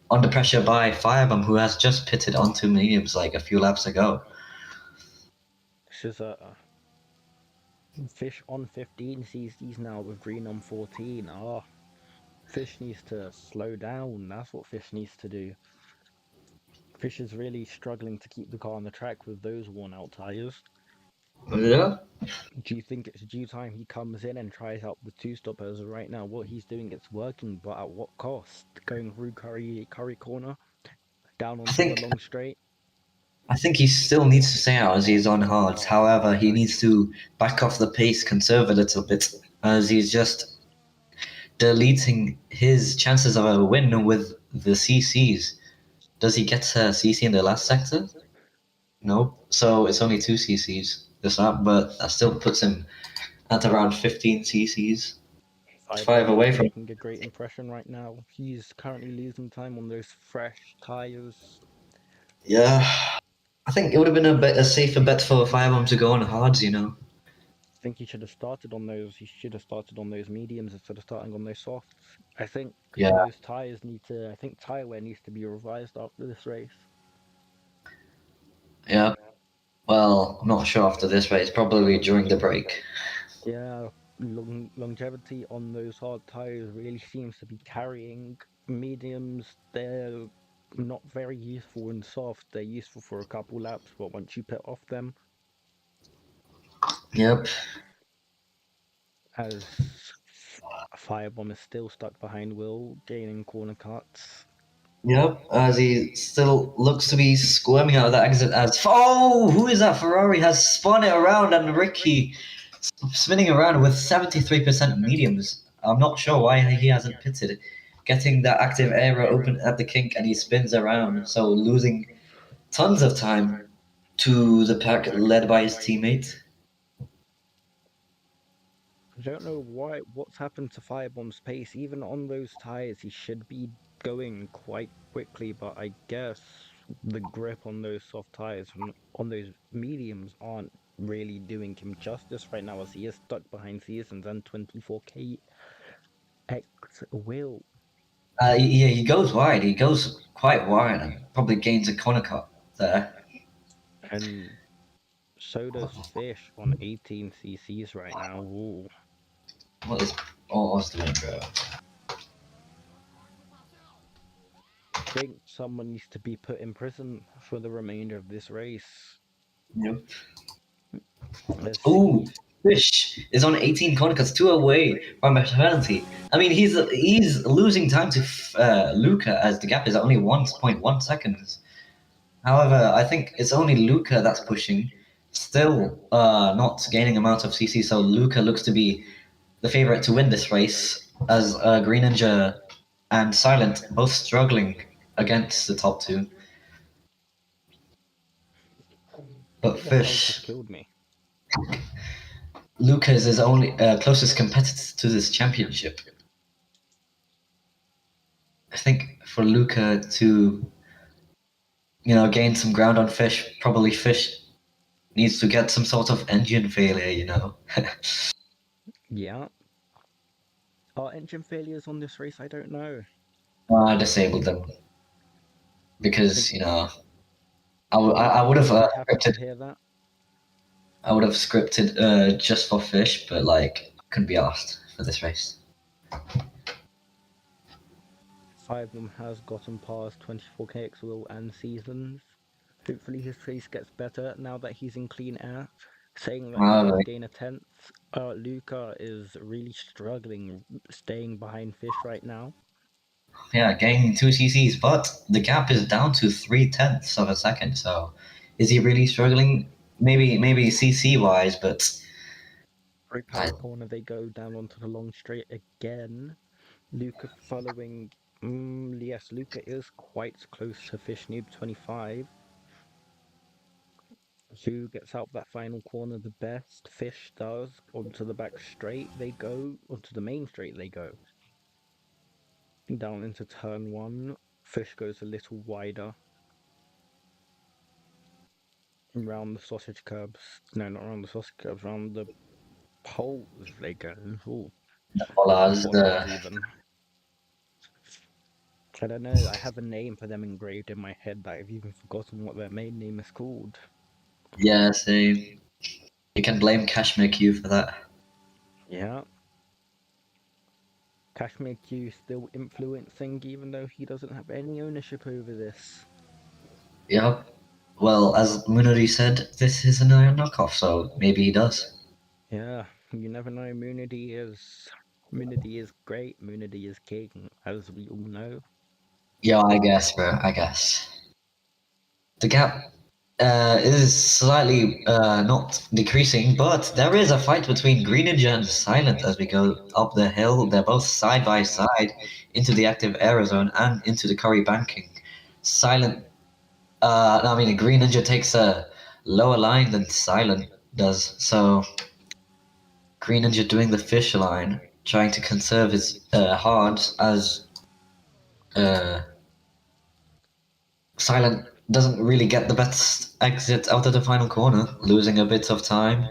under pressure by Firebomb, who has just pitted onto mediums like a few laps ago. This is Fish on 15 CCs now with Green on 14. Fish needs to slow down. That's what Fish needs to do. Fish is really struggling to keep the car on the track with those worn out tyres. Yeah. Do you think it's due time he comes in and tries out the two-stop? As of right now, what he's doing, it's working, but at what cost? Going through Curry Corner, down onto the long straight. I think he still needs to stay out as he's on hards. However, he needs to back off the pace, conserve a little bit, as he's just deleting his chances of a win with the CCs. Does he get a CC in the last sector? No. So it's only 2 CCs this lap, but that still puts him at around 15 CCs. It's 5 away from. Making a great impression right now. He's currently losing time on those fresh tyres. Yeah. I think it would have been a safer bet for Firebomb to go on hards, you know. I think he should have started on those. He should have started on those mediums instead of starting on those softs. I think Yeah. those tires need to. I think tire wear needs to be revised after this race. Yeah. Well, I'm not sure after this race. Probably during the break. Yeah, longevity on those hard tires really seems to be carrying. Mediums, they're not very useful in soft. They're useful for a couple laps, but once you pit off them, Yep. as Firebomb is still stuck behind Will, gaining corner cuts. Yep. As he still looks to be squirming out of that exit as. Oh, who is that? Ferrari has spun it around and Ricky spinning around with 73% mediums. I'm not sure why he hasn't pitted. Getting that active aero open at the kink and he spins around, so losing tons of time to the pack led by his teammate. I don't know what's happened to Firebomb's pace. Even on those tires, he should be going quite quickly, but I guess the grip on those soft tires on those mediums aren't really doing him justice right now, as he is stuck behind Seasons and 24k X Will. He goes wide. He goes quite wide and probably gains a corner cut there. And so does Fish on 18 CCs right now. Ooh. What is Oz doing, bro? I think someone needs to be put in prison for the remainder of this race. Yep. Let's Ooh, see. Fish is on 18 corner cuts, 2 away from a penalty. I mean, he's losing time to Luca as the gap is only 1.1 seconds. However, I think it's only Luca that's pushing, still not gaining amount of CC. So Luca looks to be the favorite to win this race, as Green Ninja and Silent both struggling against the top 2. But The sound Fish, just killed me. Luca is his only closest competitor to this championship. I think for Luca to, gain some ground on Fish, probably Fish needs to get some sort of engine failure, Yeah. Are engine failures on this race? I don't know. I disabled them because I would have Really happy to scripted. hear that. I would have scripted just for Fish, but couldn't be asked for this race. Firebomb has gotten past 24k XWL and seasons. Hopefully his pace gets better now that he's in clean air. Saying that he Uh, did gain a 10th. Luca is really struggling staying behind Fish right now. yeah, gaining 2 CCs, but the gap is down to 3/10 of a second. So, is he really struggling? Maybe CC wise, but Very I, power corner, they go down onto the long straight again. Luca following. Yes, Luca is quite close to Fish Noob 25. Who gets out that final corner the best? Fish does. Onto the back straight they go. Onto the main straight they go. Down into turn one. Fish goes a little wider. Round the sausage curbs. No, not around the sausage curbs. Round the poles they go. Ooh, bollards, bollards even. I don't know. I have a name for them engraved in my head that I've even forgotten what their main name is called. yeah, same. You can blame Cashmere Q for that. Yeah. Kashmir Q still influencing, even though he doesn't have any ownership over this. Yep. Well, as Munari said, this is an iron knockoff, so maybe he does. Yeah, you never know. Munity is great. Munity is king, as we all know. Yeah, I guess, bro. I guess. The gap is slightly not decreasing, but there is a fight between Green Ninja and Silent as we go up the hill. They're both side by side into the active air zone and into the curry banking. Silent, I mean, Green Ninja takes a lower line than Silent does, so Green Ninja doing the fish line, trying to conserve his hards as uh, Silent doesn't really get the best exit out of the final corner, losing a bit of time.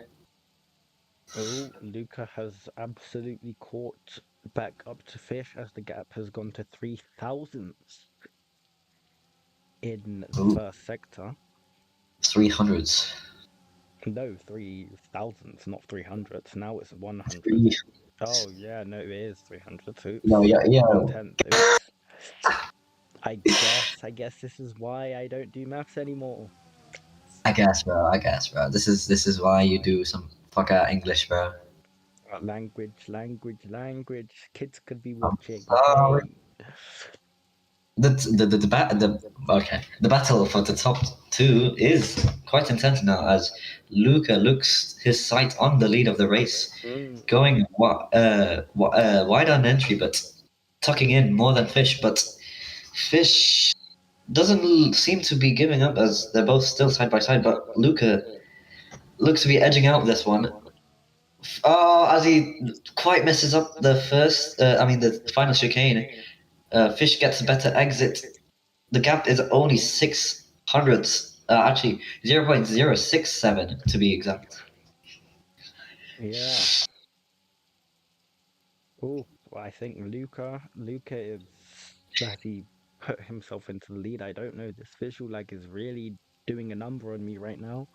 Oh, Luca has absolutely caught back up to Fish as the gap has gone to 3 thousandths in the Ooh, first sector. 300s. No, 3 thousandths, not 300. Now it's 100. Three, Oh, yeah, no, it is 300. no, Oops. yeah, yeah. 1/10. Oops. I guess this is why I don't do maths anymore. I guess, bro. I guess, bro. This is why you do some fuck out English, bro. Language. Kids could be I'm watching. sorry. Hey. The battle for the top two is quite intense now as Luca looks his sight on the lead of the race, Mm. going wide on entry, but tucking in more than Fish. But Fish doesn't seem to be giving up as they're both still side by side. But Luca looks to be edging out this one. As he quite messes up the first, the final chicane. Fish gets a better exit. The gap is only 600ths, actually 0.067 to be exact. Yeah. Oh, I think Luca is that he put himself into the lead. I don't know. This visual lag is really doing a number on me right now,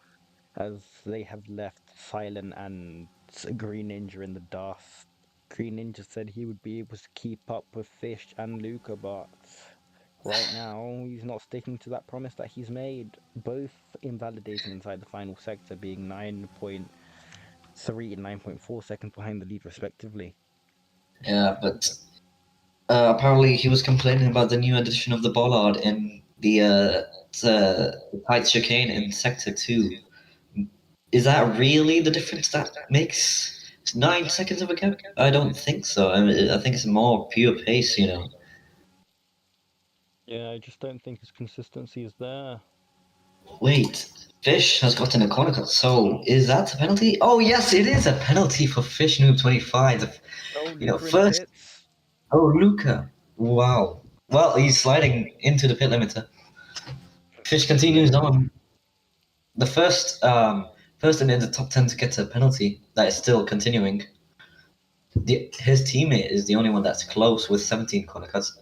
as they have left Silent and Green Ninja in the dust. Green Ninja said he would be able to keep up with Fish and Luca, but right now he's not sticking to that promise that he's made. Both invalidating inside the final sector, being 9.3 and 9.4 seconds behind the lead, respectively. Yeah, but apparently he was complaining about the new addition of the bollard in the tight chicane in Sector 2. Is that really the difference that makes 9 seconds of a gap? I don't think so. I think it's more pure pace, you know. Yeah, I just don't think his consistency is there. Wait, Fish has gotten a corner cut, so is that a penalty? Oh yes, it is a penalty for Fish Noob 25. Oh, You know, Luca in the first, pits. oh Luca, wow. Well, he's sliding into the pit limiter. Fish continues No. on. The first in the top 10 to get a penalty that is still continuing. His teammate is the only one that's close with 17 corner cuts.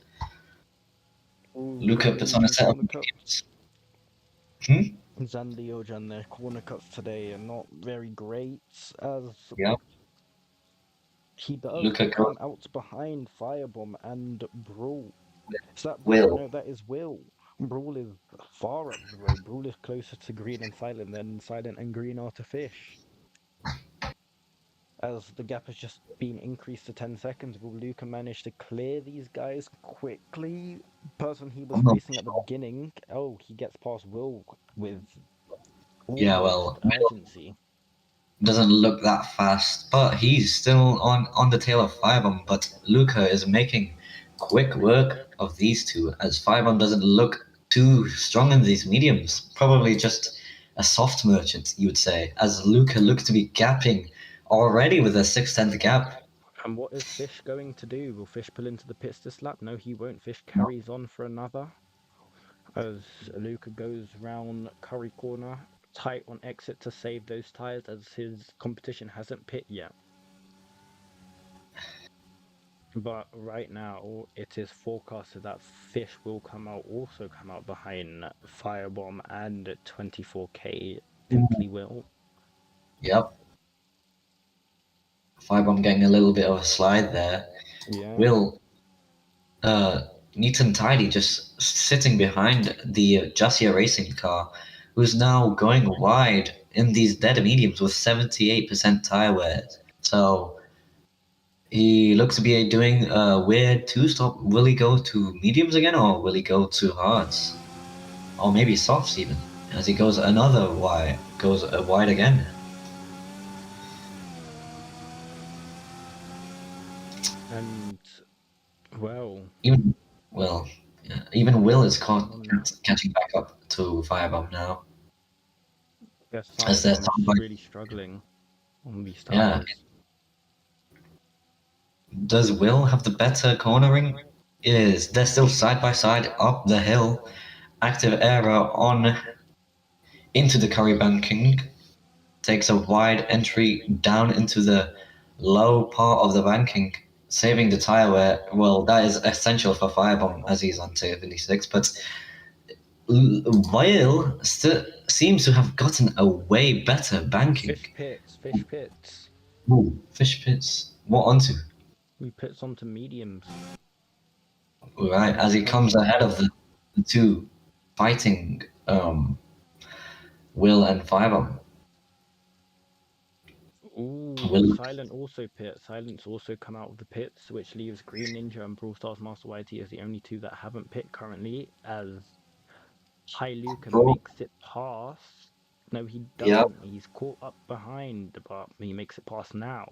Oh, Luca puts on a Zanlio's set of corner cuts. Hmm? Zanlio and their corner cuts today are not very great, as Yeah. he does Luca come goes. out behind Firebomb and Brawl. Is that Brawl? Will. No, that is Will. Brawl is far up the road. Brawl is closer to Green and Silent than Silent and Green are to Fish. As the gap has just been increased to 10 seconds, will Luca manage to clear these guys quickly? Person he was I'm not racing at the sure. beginning, oh, he gets past Will with Yeah, almost well, Will urgency. doesn't look that fast, but he's still on the tail of Firebomb. But Luca is making quick work of these two, as Firebomb doesn't look too strong in these mediums. Probably just a soft merchant, you would say, as Luca looks to be gapping already with a 6/10 gap. And what is Fish going to do? Will Fish pull into the pits this lap? No, he won't. Fish carries on for another. As Luca goes round Curry Corner, tight on exit to save those tyres as his competition hasn't pit yet. But right now, it is forecasted that Fish will also come out behind Firebomb and 24K Simply Will. Yep. Firebomb getting a little bit of a slide there. Yeah. Will neat and tidy just sitting behind the Jasia racing car, who's now going wide in these dead mediums with 78% tire wear. So he looks to be doing a weird two-stop. Will he go to mediums again, or will he go to hards? Or maybe softs even, as he goes another wide, goes wide again. And, well, Even Will, yeah, even Will is caught on now. catching back up to Firebomb now. Yes, As they're Silent is really struggling on these yeah. tires. Does Will have the better cornering? Is they're still side by side up the hill. Active error on into the curry banking. Takes a wide entry down into the low part of the banking, saving the tire wear. Well, that is essential for Firebomb as he's on 76, but Will still seems to have gotten a way better banking. Fish pits. Ooh, fish pits. What onto? He pits onto mediums. Right, as he comes ahead of the two fighting Will and Firebomb. Ooh, Will, Silent also pit. Silent's also come out of the pits, which leaves Green Ninja and Brawl Stars Master YT as the only two that haven't pit currently, as High Luca bro, makes it past. No, he yeah, doesn't. He's caught up behind, but he makes it past now,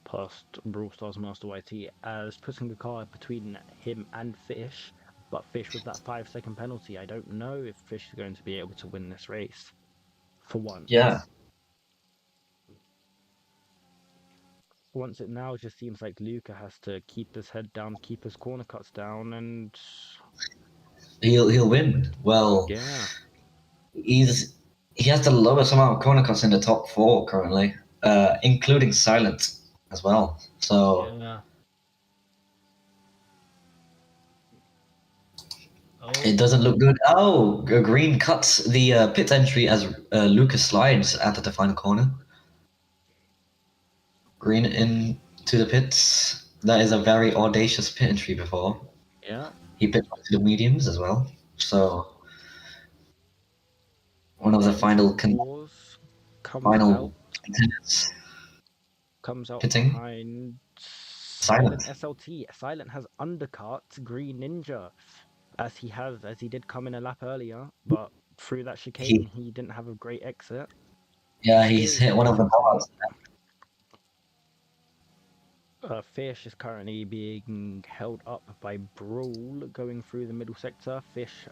past Brawl Stars Master YT, as putting the car between him and Fish. But Fish with that 5-second penalty, I don't know if Fish is going to be able to win this race. For once. yeah. Once it now just seems like Luca has to keep his head down, keep his corner cuts down, and He'll win. Well, yeah. he has the lowest amount of corner cuts in the top four currently, including Silent as well. So Yeah. it doesn't look good. Oh, Green cuts the pit entry as Lucas slides out of the final corner. Green into the pits. That is a very audacious pit entry before. Yeah. He pit to the mediums as well. So one of the But final Wars comes out contenders pitting behind Silent Silent. SLT. Silent has undercut Green Ninja as he did come in a lap earlier, but through that chicane he didn't have a great exit. He's Still hit one stays of the in front. bars. Fish is currently being held up by Brawl going through the middle sector. Fish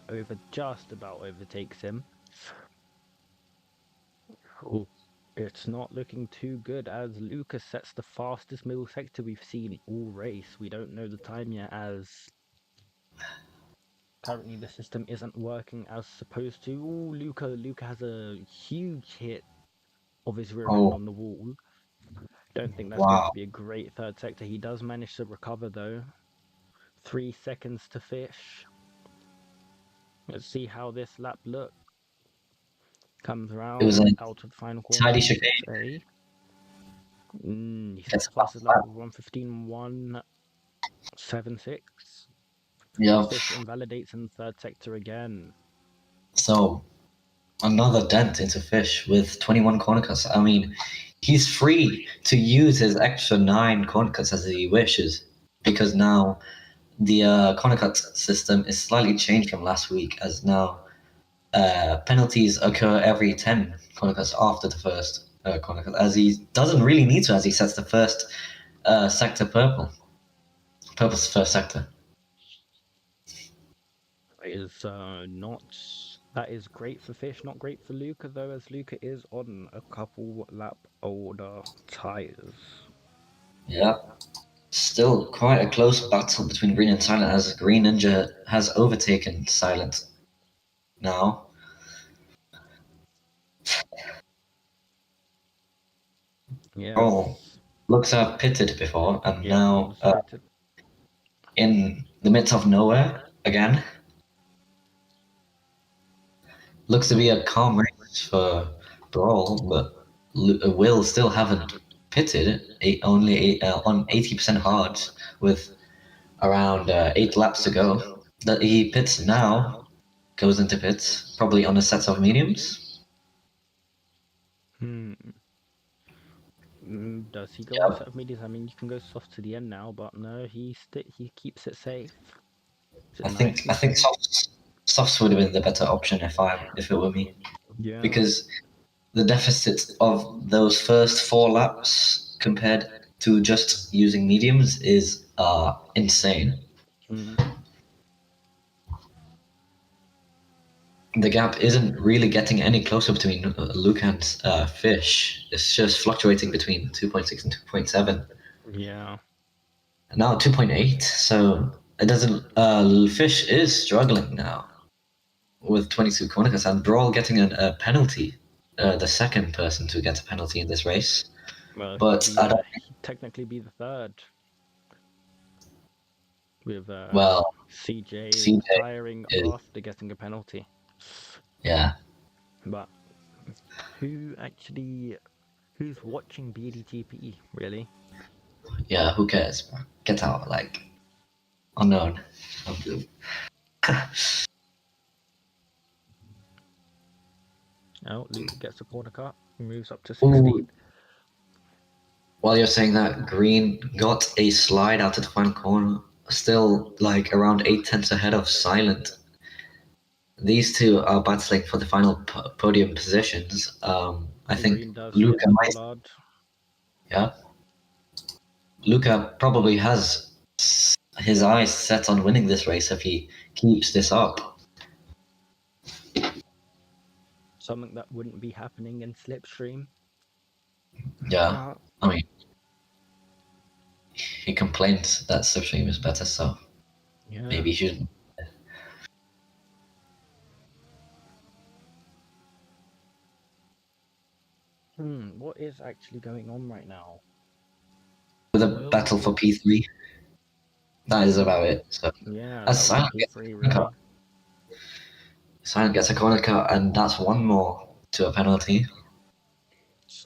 just about overtakes him. Oh, it's not looking too good as Lucas sets the fastest middle sector we've seen all race. We don't know the time yet as currently the system isn't working as supposed to. Ooh, Luca has a huge hit of his rear end Oh, on the wall. Don't think that's going wow. to be a great third sector. He does manage to recover though. 3 seconds to Fish. Let's see how this lap looks. Comes It was around a out of the final corner tidy on chicane. 6A. He Gets sets a fast fastest lap lap. of 1:15.176. Yeah. Fish invalidates in third sector again. So another dent into Fish with 21 corner cuts. I mean, he's free to use his extra 9 corner cuts as he wishes, because now the corner cut system is slightly changed from last week, as now penalties occur every 10 corner cuts after the first corner cut, as he doesn't really need to, as he sets the first sector purple's first sector. Is not that is great for Fish, not great for Luca though, as Luca is on a couple lap older tires. Yeah. Still quite a close battle between Green and Silent, as Green Ninja has overtaken Silent now. Yes. Oh, looks to have pitted before, and Yeah, now one's fitted. in the midst of nowhere again. Looks to be a calm race for Brawl, but Will still haven't pitted. Only on 80% hard with around 8 laps to go. That he pits now, goes into pits, probably on a set of mediums. Does he go Yeah. on a set of mediums? I mean, you can go soft to the end now, but no, he keeps it safe. I think softs would have been the better option if it were me, Yeah. because the deficit of those first 4 laps compared to just using mediums is insane. The gap isn't really getting any closer between Luke and Fish. It's just fluctuating between 2.6 and 2.7. Yeah. Now 2.8, so it doesn't. Fish is struggling now with 22 corner cuts, and Brawl getting a penalty, the second person to get a penalty in this race. Well, But I don't he'd technically be the third. With well, CJ CJ retiring is, after getting a penalty. yeah, But who's watching BDTP, really? yeah. Who cares? Bro? Get out, like unknown. Oh, Luke gets a corner cut, moves up to 16. While you're saying that, Green got a slide out of the final corner, still like around 8 tenths ahead of Silent. These two are battling for the final podium positions. I think Green does hit Luca the might. bollard. Yeah, Luca probably has his eyes set on winning this race if he keeps this up. Something that wouldn't be happening in Slipstream. Yeah, I mean, he complained that Slipstream is better, so Yeah. maybe he shouldn't. What is actually going on right now? With a battle for P3, that is about it. So Yeah, as that was P3, really. Silent gets a corner cut, and that's one more to a penalty.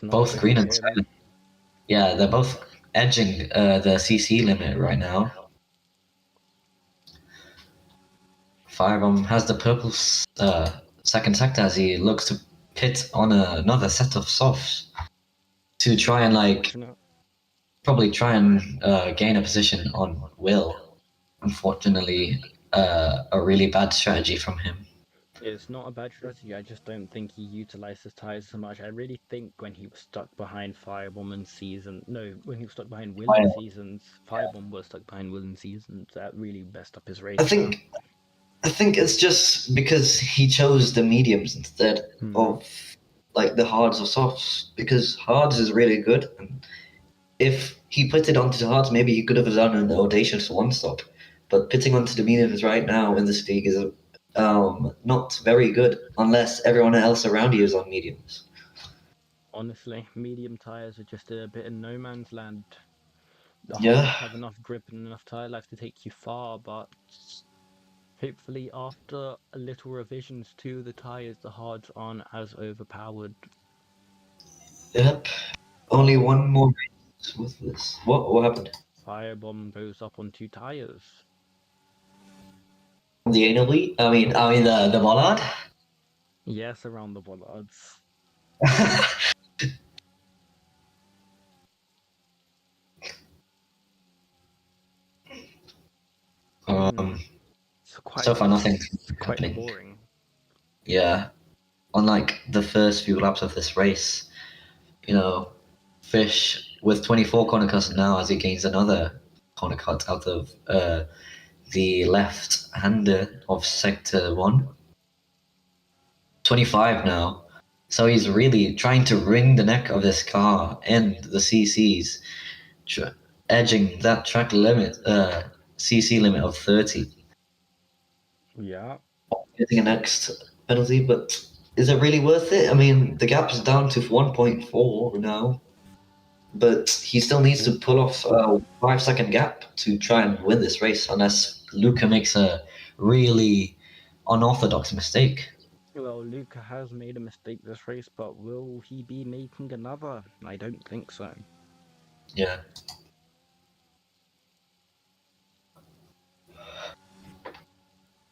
Both Green and Silent. Yeah, they're both edging the CC limit right now. Firebomb has the purple second sector as he looks to pit on another set of softs to try and probably try and gain a position on Will. Unfortunately, a really bad strategy from him. It's not a bad strategy. I just don't think he utilized his tires so much. I really think when he was stuck behind Firebomb in when he was stuck behind Will in Seasons, Firebomb was stuck behind Will in Seasons. That really messed up his race. I think it's just because he chose the mediums instead of like the hards or softs, because hards is really good. And if he put it onto the hards, maybe he could have done an audacious one stop. But pitting onto the mediums right now in this league is not very good unless everyone else around you is on mediums. Honestly, medium tires are just a bit in no man's land. The Yeah. hards have enough grip and enough tire life to take you far, but hopefully after a little revisions to the tires, the hards aren't as overpowered. Yep. Only one more race with this. What happened? Firebomb goes up on 2 tires. The anal bleed? I mean the bollard? Yes, around the bollards. um, It's quite, so far nothing it's quite happening. boring. Yeah. Unlike the first few laps of this race, you know, Fish with 24 corner cuts now as he gains another corner cut out of the left-hander of sector 1. 25 now. So he's really trying to wring the neck of this car and the CCs, edging that track limit, CC limit of 30. Yeah. Getting a next penalty, but is it really worth it? I mean, the gap is down to 1.4 now, but he still needs to pull off a 5-second gap to try and win this race, unless Luca makes a really unorthodox mistake. Well, Luca has made a mistake this race, but will he be making another? I don't think so. Yeah.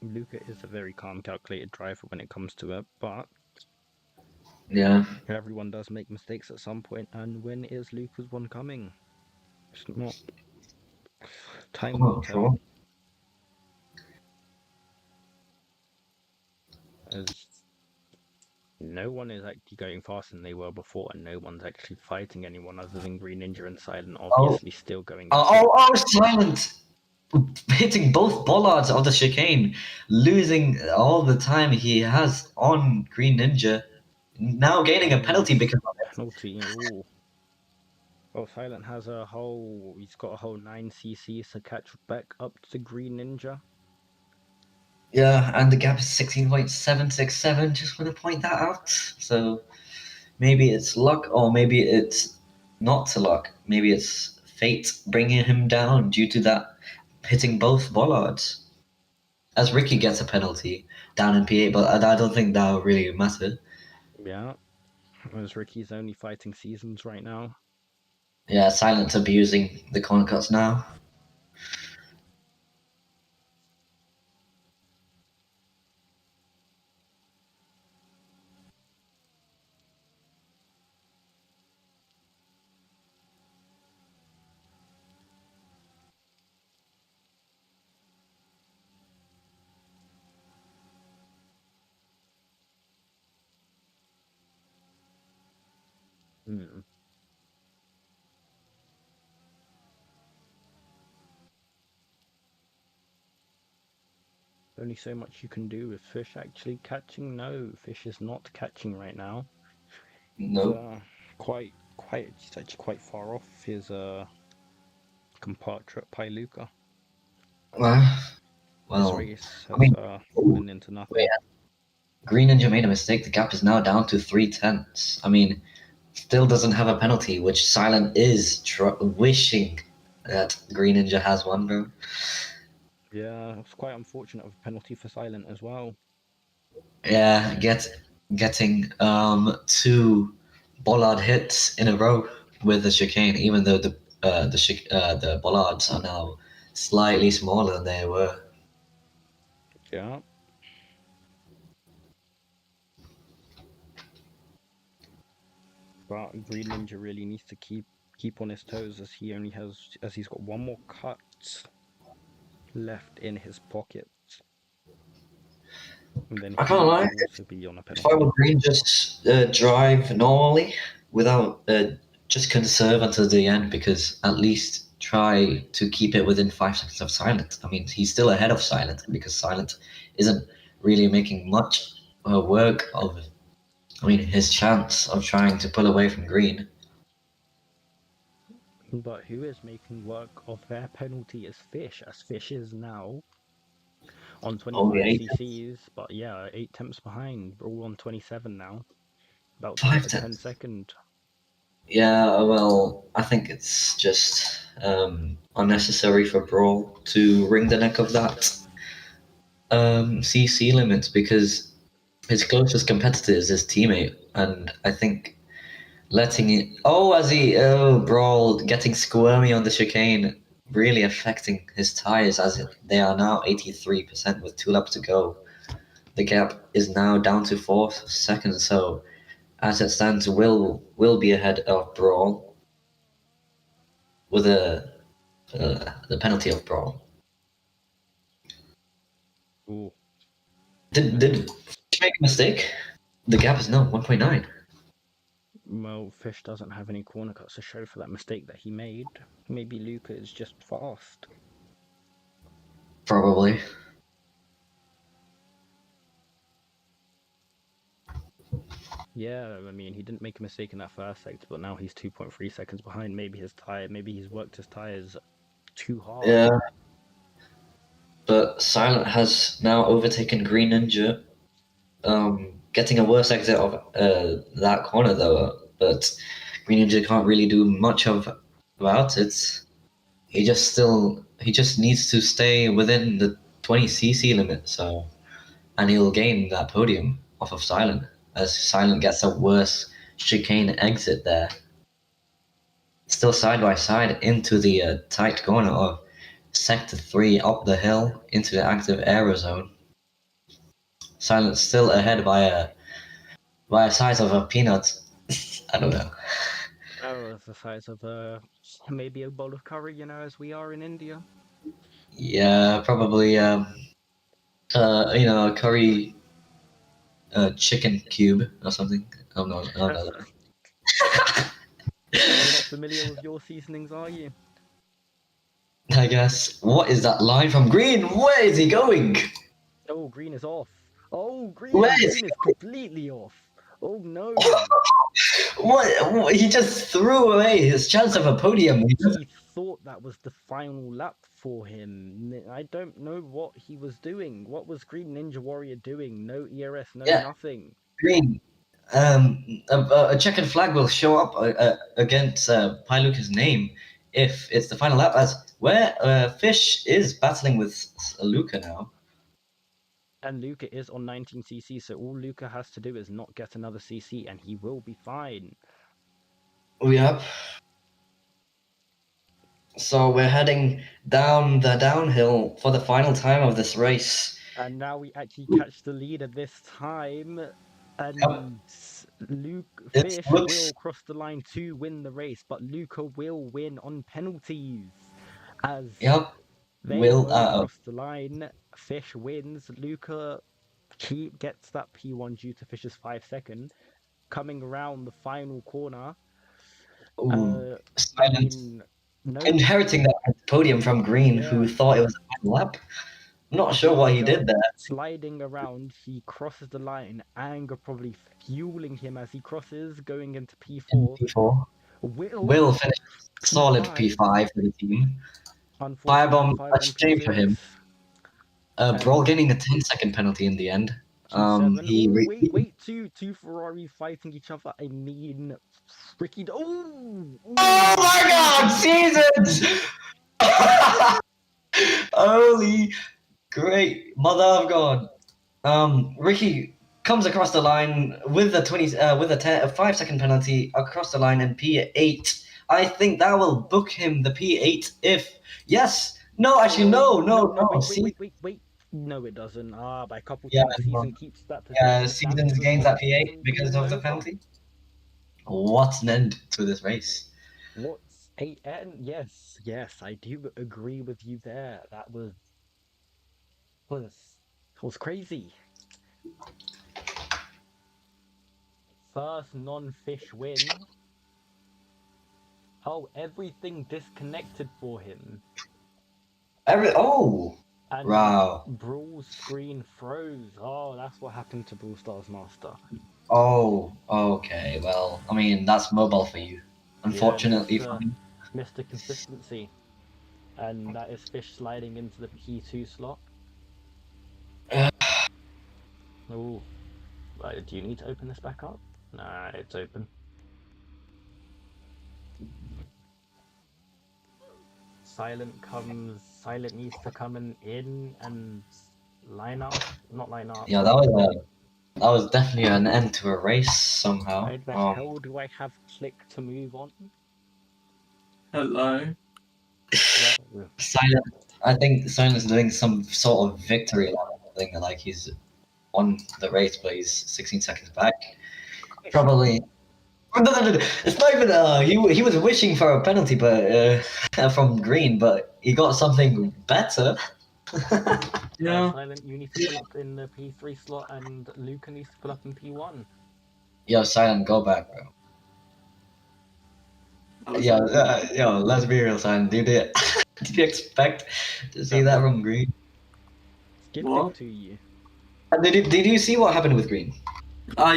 Luca is a very calm, calculated driver when it comes to it, but Yeah. everyone does make mistakes at some point, and when is Luca's one coming? It's not. Time will Oh, tell. sure. As no one is actually going faster than they were before, and no one's actually fighting anyone other than Green Ninja and Silent, obviously still going at it. Silent! Hitting both bollards of the chicane, losing all the time he has on Green Ninja, now gaining a penalty because of it. Penalty. Ooh. Well, Silent has a whole. He's got a whole 9 CCs to catch back up to Green Ninja. Yeah, and the gap is 16.767. Just want to point that out. So maybe it's luck, or maybe it's not luck. Maybe it's fate bringing him down due to that hitting both bollards. As Ricky gets a penalty down in P8, but I don't think that will really matter. Yeah. As Ricky's only fighting seasons right now. Yeah, Silent's abusing the corner cuts now. Hmm. Only so much you can do with Fish actually catching. No, Fish is not catching right now. No. He's actually quite far off his compatriot Luca. This Well, race I has mean, fallen into nothing. Green Ninja made a mistake. The gap is now down to 3/10. I mean, still doesn't have a penalty, which Silent is wishing that Green Ninja has one, bro. Yeah, it's quite unfortunate of a penalty for Silent as well. Yeah, getting 2 bollard hits in a row with the chicane, even though the bollards are now slightly smaller than they were. Yeah. But Green Ninja really needs to keep on his toes as he's got one more cut left in his pocket. And then I he can't lie. will also be on a If I penalty. were Green, just drive normally without just conserve until the end, because at least try to keep it within 5 seconds of Silent. I mean, he's still ahead of Silent because Silent isn't really making much work of, I mean, his chance of trying to pull away from Green. But who is making work of their penalty is Fish, as Fish is now on 25 Only cc's, but yeah, 8 temps behind. We're all on 27 now. About to hit a 5 10 tenths. second. Yeah, well, I think it's just unnecessary for Brawl to wring the neck of that CC limit, because his closest competitor is his teammate, and I think letting it. Brawl getting squirmy on the chicane. really affecting his tires as they are now 83% with 2 laps to go. The gap is now down to 4 seconds, so as it stands, will be ahead of Brawl with the penalty of Brawl. Ooh. Did Fish make a mistake? The gap is now 1.9. Well, Fish doesn't have any corner cuts to show for that mistake that he made. Maybe Luca is just fast. Probably. Yeah, I mean, he didn't make a mistake in that first sector, but now he's 2.3 seconds behind. Maybe he's worked his tires too hard. Yeah. But Silent has now overtaken Green Ninja, getting a worse exit of that corner though. But Green Ninja can't really do much about it. He just needs to stay within the 20cc limit. So, and he'll gain that podium off of Silent as Silent gets a worse chicane exit there. Still side by side into the tight corner of Sector 3 up the hill into the active aero zone. Silent still ahead by a size of a peanut. I don't know. Oh, it's the size of maybe a bowl of curry, as we are in India. Yeah, probably a curry chicken cube or something. Oh no, oh no. You're not familiar with your seasonings, are you? I guess. What is that line from Green? Where is he going? Oh, green is off. Oh, Where is green is completely off. Oh no. What? He just threw away his chance of a podium. He thought that was the final lap for him. I don't know what he was doing. What was Green Ninja Warrior doing? No ERS, no nothing. Green. A checkered flag will show up against Pyluka's name if it's the final lap. As where Fish is battling with Luca now. And Luca is on 19cc, so all Luca has to do is not get another cc, and he will be fine. Yep. So we're heading down the downhill for the final time of this race. And now we actually catch the leader this time, and Fish will cross the line to win the race, but Luca will win on penalties. As they will both cross the line, Fish wins. Luca gets that P1 due to Fish's 5-second. Coming around the final corner, inheriting that podium from Green, who thought it was a final lap. I'm not sure what he did there. Sliding around, he crosses the line, anger probably fueling him as he crosses, going into P4. P4. Will finish solid P5 for the team. Firebomb, a shame for him. Brawl getting a 10-second penalty in the end. Wait, two Ferrari fighting each other. I mean, Ricky. Oh my God, Seasons! Holy great mother of God! Ricky comes across the line with a 5-second penalty across the line in P8. I think that will book him the P8 if no. Wait. No, it doesn't. By a couple yeah, times, Season keeps that position. Yeah, Seasons gains that P8 because of the penalty. What's an end to this race? What's an yes, I do agree with you there. That was crazy. First non-fish win. Oh, everything disconnected for him. And wow. Brawl screen froze. Oh, that's what happened to Brawl Stars Master. Oh, okay. Well, I mean, that's mobile for you. Unfortunately for me. Mr. Consistency. And that is Fish sliding into the P2 slot. Oh. Right, do you need to open this back up? Nah, it's open. Silent needs to come in and line up. Not line up. Yeah, that was definitely an end to a race somehow. Why the hell do I have click to move on? Hello. Well, Silent. I think Silent's doing some sort of victory lap thing. Like he's won the race, but he's 16 seconds back. Probably. No. It's not even. He was wishing for a penalty, but from Green, but he got something better. Yeah. Silent, you need to pull up in the P3 slot, and Luca needs to pull up in P1. Yo, Silent, go back, bro. Yo, let's be real, Silent. Did you expect to see that from Green? Skip What? it to you. Did you see what happened with Green? I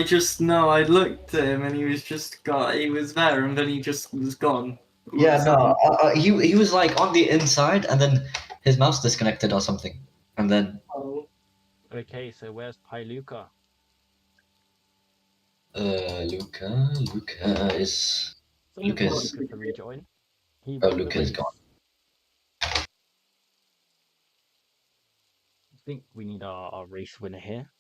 looked at him and he was there and then he just was gone. All of Yeah, a sudden. no. He was like on the inside, and then his mouse disconnected or something, and then Oh. Okay, so where's Pi Luca? Luca is. Luca is. Luca to rejoin. He Oh, won the Luca is race. gone. I think we need our race winner here.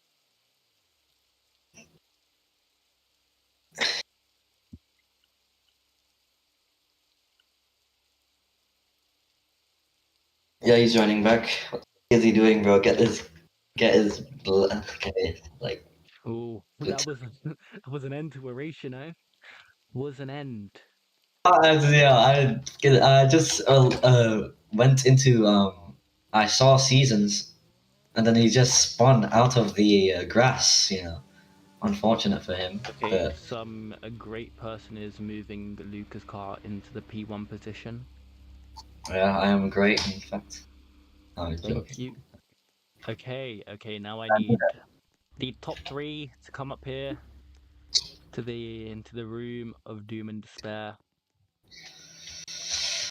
Yeah, he's joining back. What is he doing, bro? Get his like. Oh, Good. that was that was an end to a race, you know. Was an end. Yeah, I just went into I saw seasons, and then he just spun out of the grass. You know, unfortunate for him. Okay, But some a great person is moving Luca's car into the P1 position. yeah, I am great. In fact, I'm Thank joking. you. Okay, now I need the top 3 to come up here into the room of doom and despair.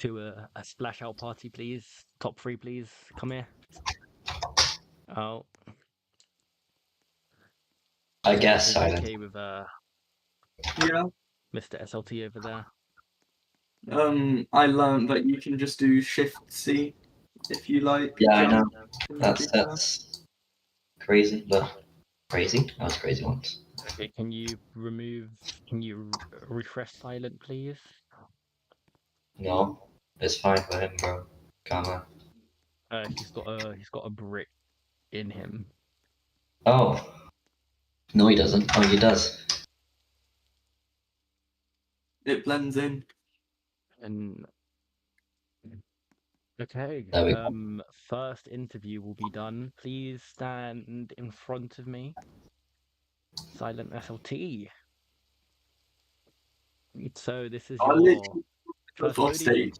To a splash out party, please. Top 3, please. Come here. Oh. I guess Is Silent. okay with Yeah. Mr. SLT over there. I learned that you can just do Shift C if you like. Yeah, I know. jump. That's crazy, but crazy. That was crazy once. Okay, can you refresh silent, please? No, it's fine for him, bro. Come on. He's got a brick in him. Oh. No, he doesn't. Oh, he does. It blends in. And okay, There we go. first interview will be done. Please stand in front of me. Silent SLT. So this is I your literally first off podium. stage.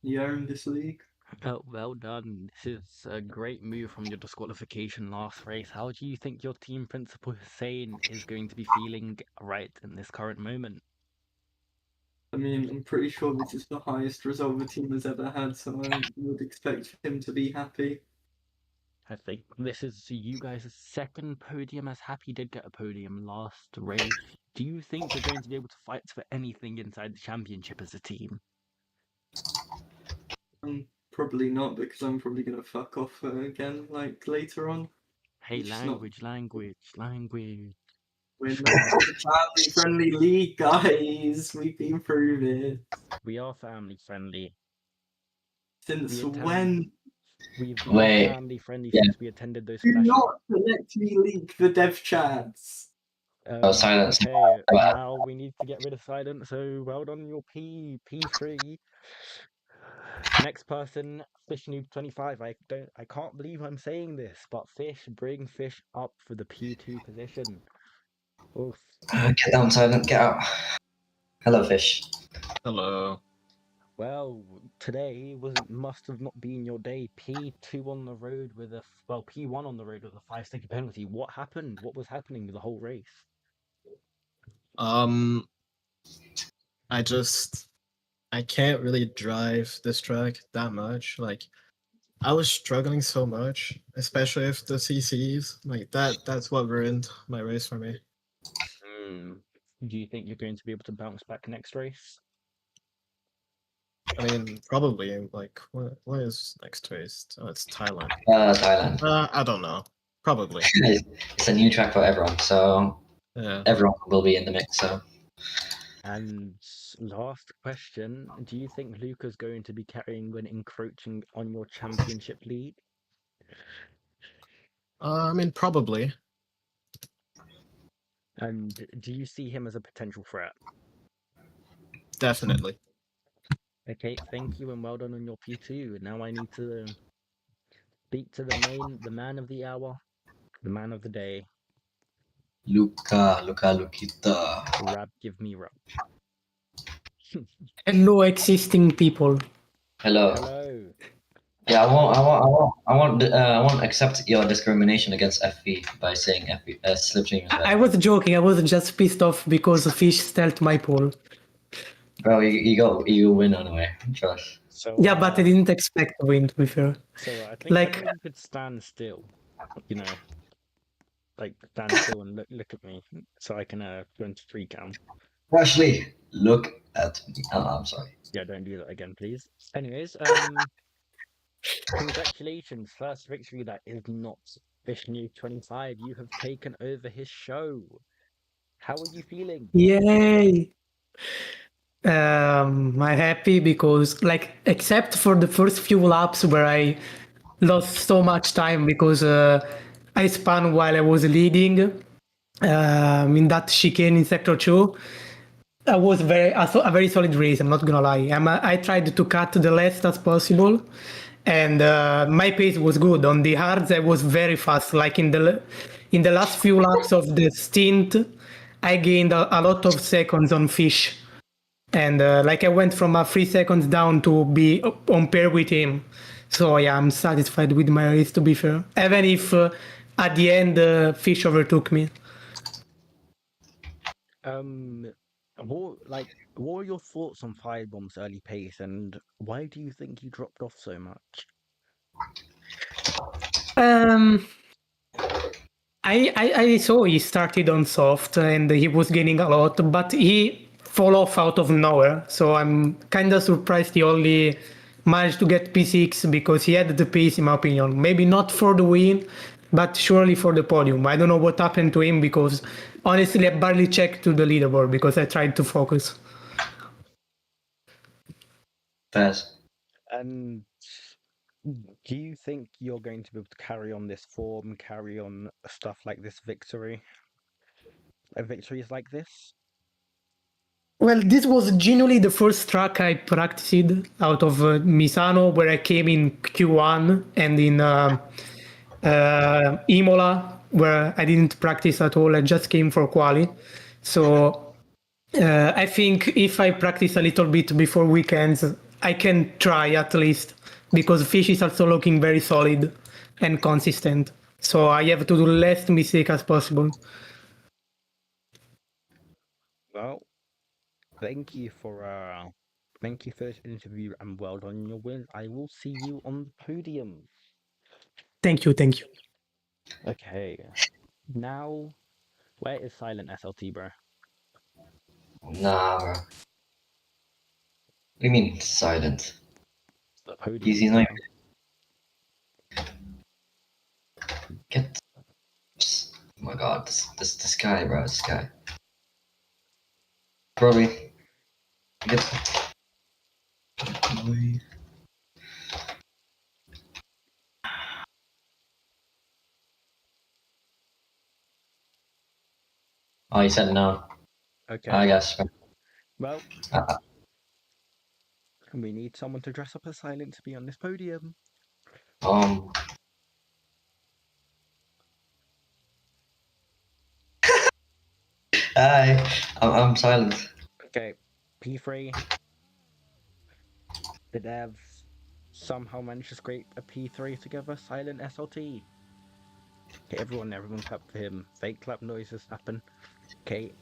You own this league. Oh, well done. This is a great move from your disqualification last race. How do you think your team principal Hussein is going to be feeling right in this current moment? I mean, I'm pretty sure this is the highest result the team has ever had, so I would expect him to be happy. I think this is you guys' second podium, as Happy did get a podium last race. Do you think you're going to be able to fight for anything inside the championship as a team? Probably not, because I'm probably gonna fuck off again, like later on. Hey, It's just not- language. We're not a family-friendly league, guys. We've been through this. We are family friendly. Since We attend- when? We've been Wait, family friendly yeah. since we attended those Do flash. not let me leak the dev chats. Silence. Okay, now we need to get rid of silent. So well done your P3. Next person, Fish Noob 25. I can't believe I'm saying this, but bring Fish up for the P2 position. Oof. Get down, Silent. Get out. Hello, fish. Hello. Well, today must have not been your day. P2 on the road with P1 on the road with a 5-second penalty. What happened? What was happening with the whole race? I can't really drive this track that much. Like, I was struggling so much, especially with the CCs. Like that's what ruined my race for me. Do you think you're going to be able to bounce back next race? I mean, probably. Like, what is next race? Oh, it's Thailand. Thailand. I don't know. Probably. It's a new track for everyone, so Yeah. everyone will be in the mix. So And last question, do you think Luca's going to be carrying when encroaching on your championship lead? I mean, probably. And do you see him as a potential threat? Definitely. Okay, thank you and well done on your P2. Now I need to speak to the man of the hour, the man of the day. Lukita. Rab, give me Rab. Hello, existing people. Hello. Hello. Yeah, I won't accept your discrimination against FV by saying FV, Slipstream is I better. was joking. I was just pissed off because Fish stealed my poll. Bro, you win anyway. Trust. So Yeah, but I didn't expect to win, to be fair. so I think Like, everyone could stand still, you know, like stand still and look at me, so I can go into 3 count. Ashley, look at me. Oh, I'm sorry. Yeah, don't do that again, please. Anyways, congratulations, first victory that is not Vishnu 25. You have taken over his show. How are you feeling? yay! I'm happy because, like, except for the first few laps where I lost so much time because I spun while I was leading in that chicane in sector 2. I was a very solid race. I'm not gonna lie. I tried to cut the less as possible, and my pace was good. On the hards, I was very fast. Like in the last few laps of the stint, I gained a lot of seconds on fish, and like I went from 3 seconds down to be on pair with him. So yeah, I'm satisfied with my race. To be fair, even if at the end fish overtook me. What are your thoughts on Firebomb's early pace, and why do you think he dropped off so much? Um, I saw he started on soft and he was gaining a lot, but he fall off out of nowhere. So I'm kind of surprised he only managed to get P6 because he had the pace, in my opinion. Maybe not for the win, but surely for the podium. I don't know what happened to him because honestly, I barely checked to the leaderboard because I tried to focus. Fast. And do you think you're going to be able to carry on this form, carry on stuff like this victories like this? Well, this was genuinely the first track I practiced out of Misano, where I came in Q1 and in Imola, where I didn't practice at all. I just came for Quali. So I think if I practice a little bit before weekends, I can try at least, because Fish is also looking very solid and consistent. So I have to do less mistake as possible. Well, thank you for this interview and well done on your win. I will see you on the podium. Thank you, thank you. Okay. Now, where is Silent SLT, bro? Nah, bro. What do you mean silent? The podium. He's not bro. get. Oh my god, this guy, bro, this guy. Probably. Get. Oh, he said no. Okay. I guess. Well, Uh, we need someone to dress up as Silent to be on this podium. um. Hi, I'm silent. Okay. P3. The devs somehow managed to scrape a P3 together. Silent SLT. Okay, everyone clap for him. Fake clap noises happen. Okay,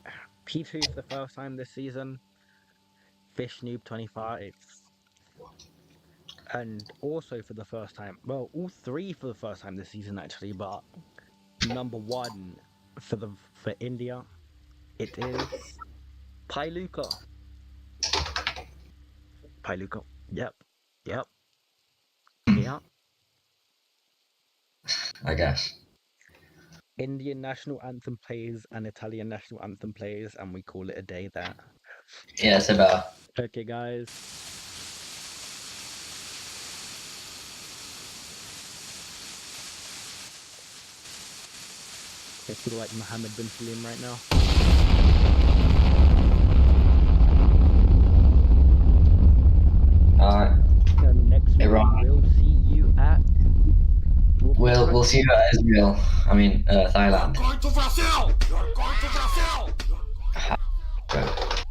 P2 for the first time this season. Fish Noob 25. And also for the first time, well, all 3 for the first time this season actually, but number 1 for India, it is Pailuka. Pailuka. Yep. Yep. Yep. I guess. Indian national anthem plays and Italian national anthem plays, and we call it a day there. Yeah, it's about. Okay, guys. I feel like Mohammed bin Salim right now. Next week Iran. we'll see you at. We'll see you at Israel. I mean, You're Thailand. going to Brazil! You're going to Brazil!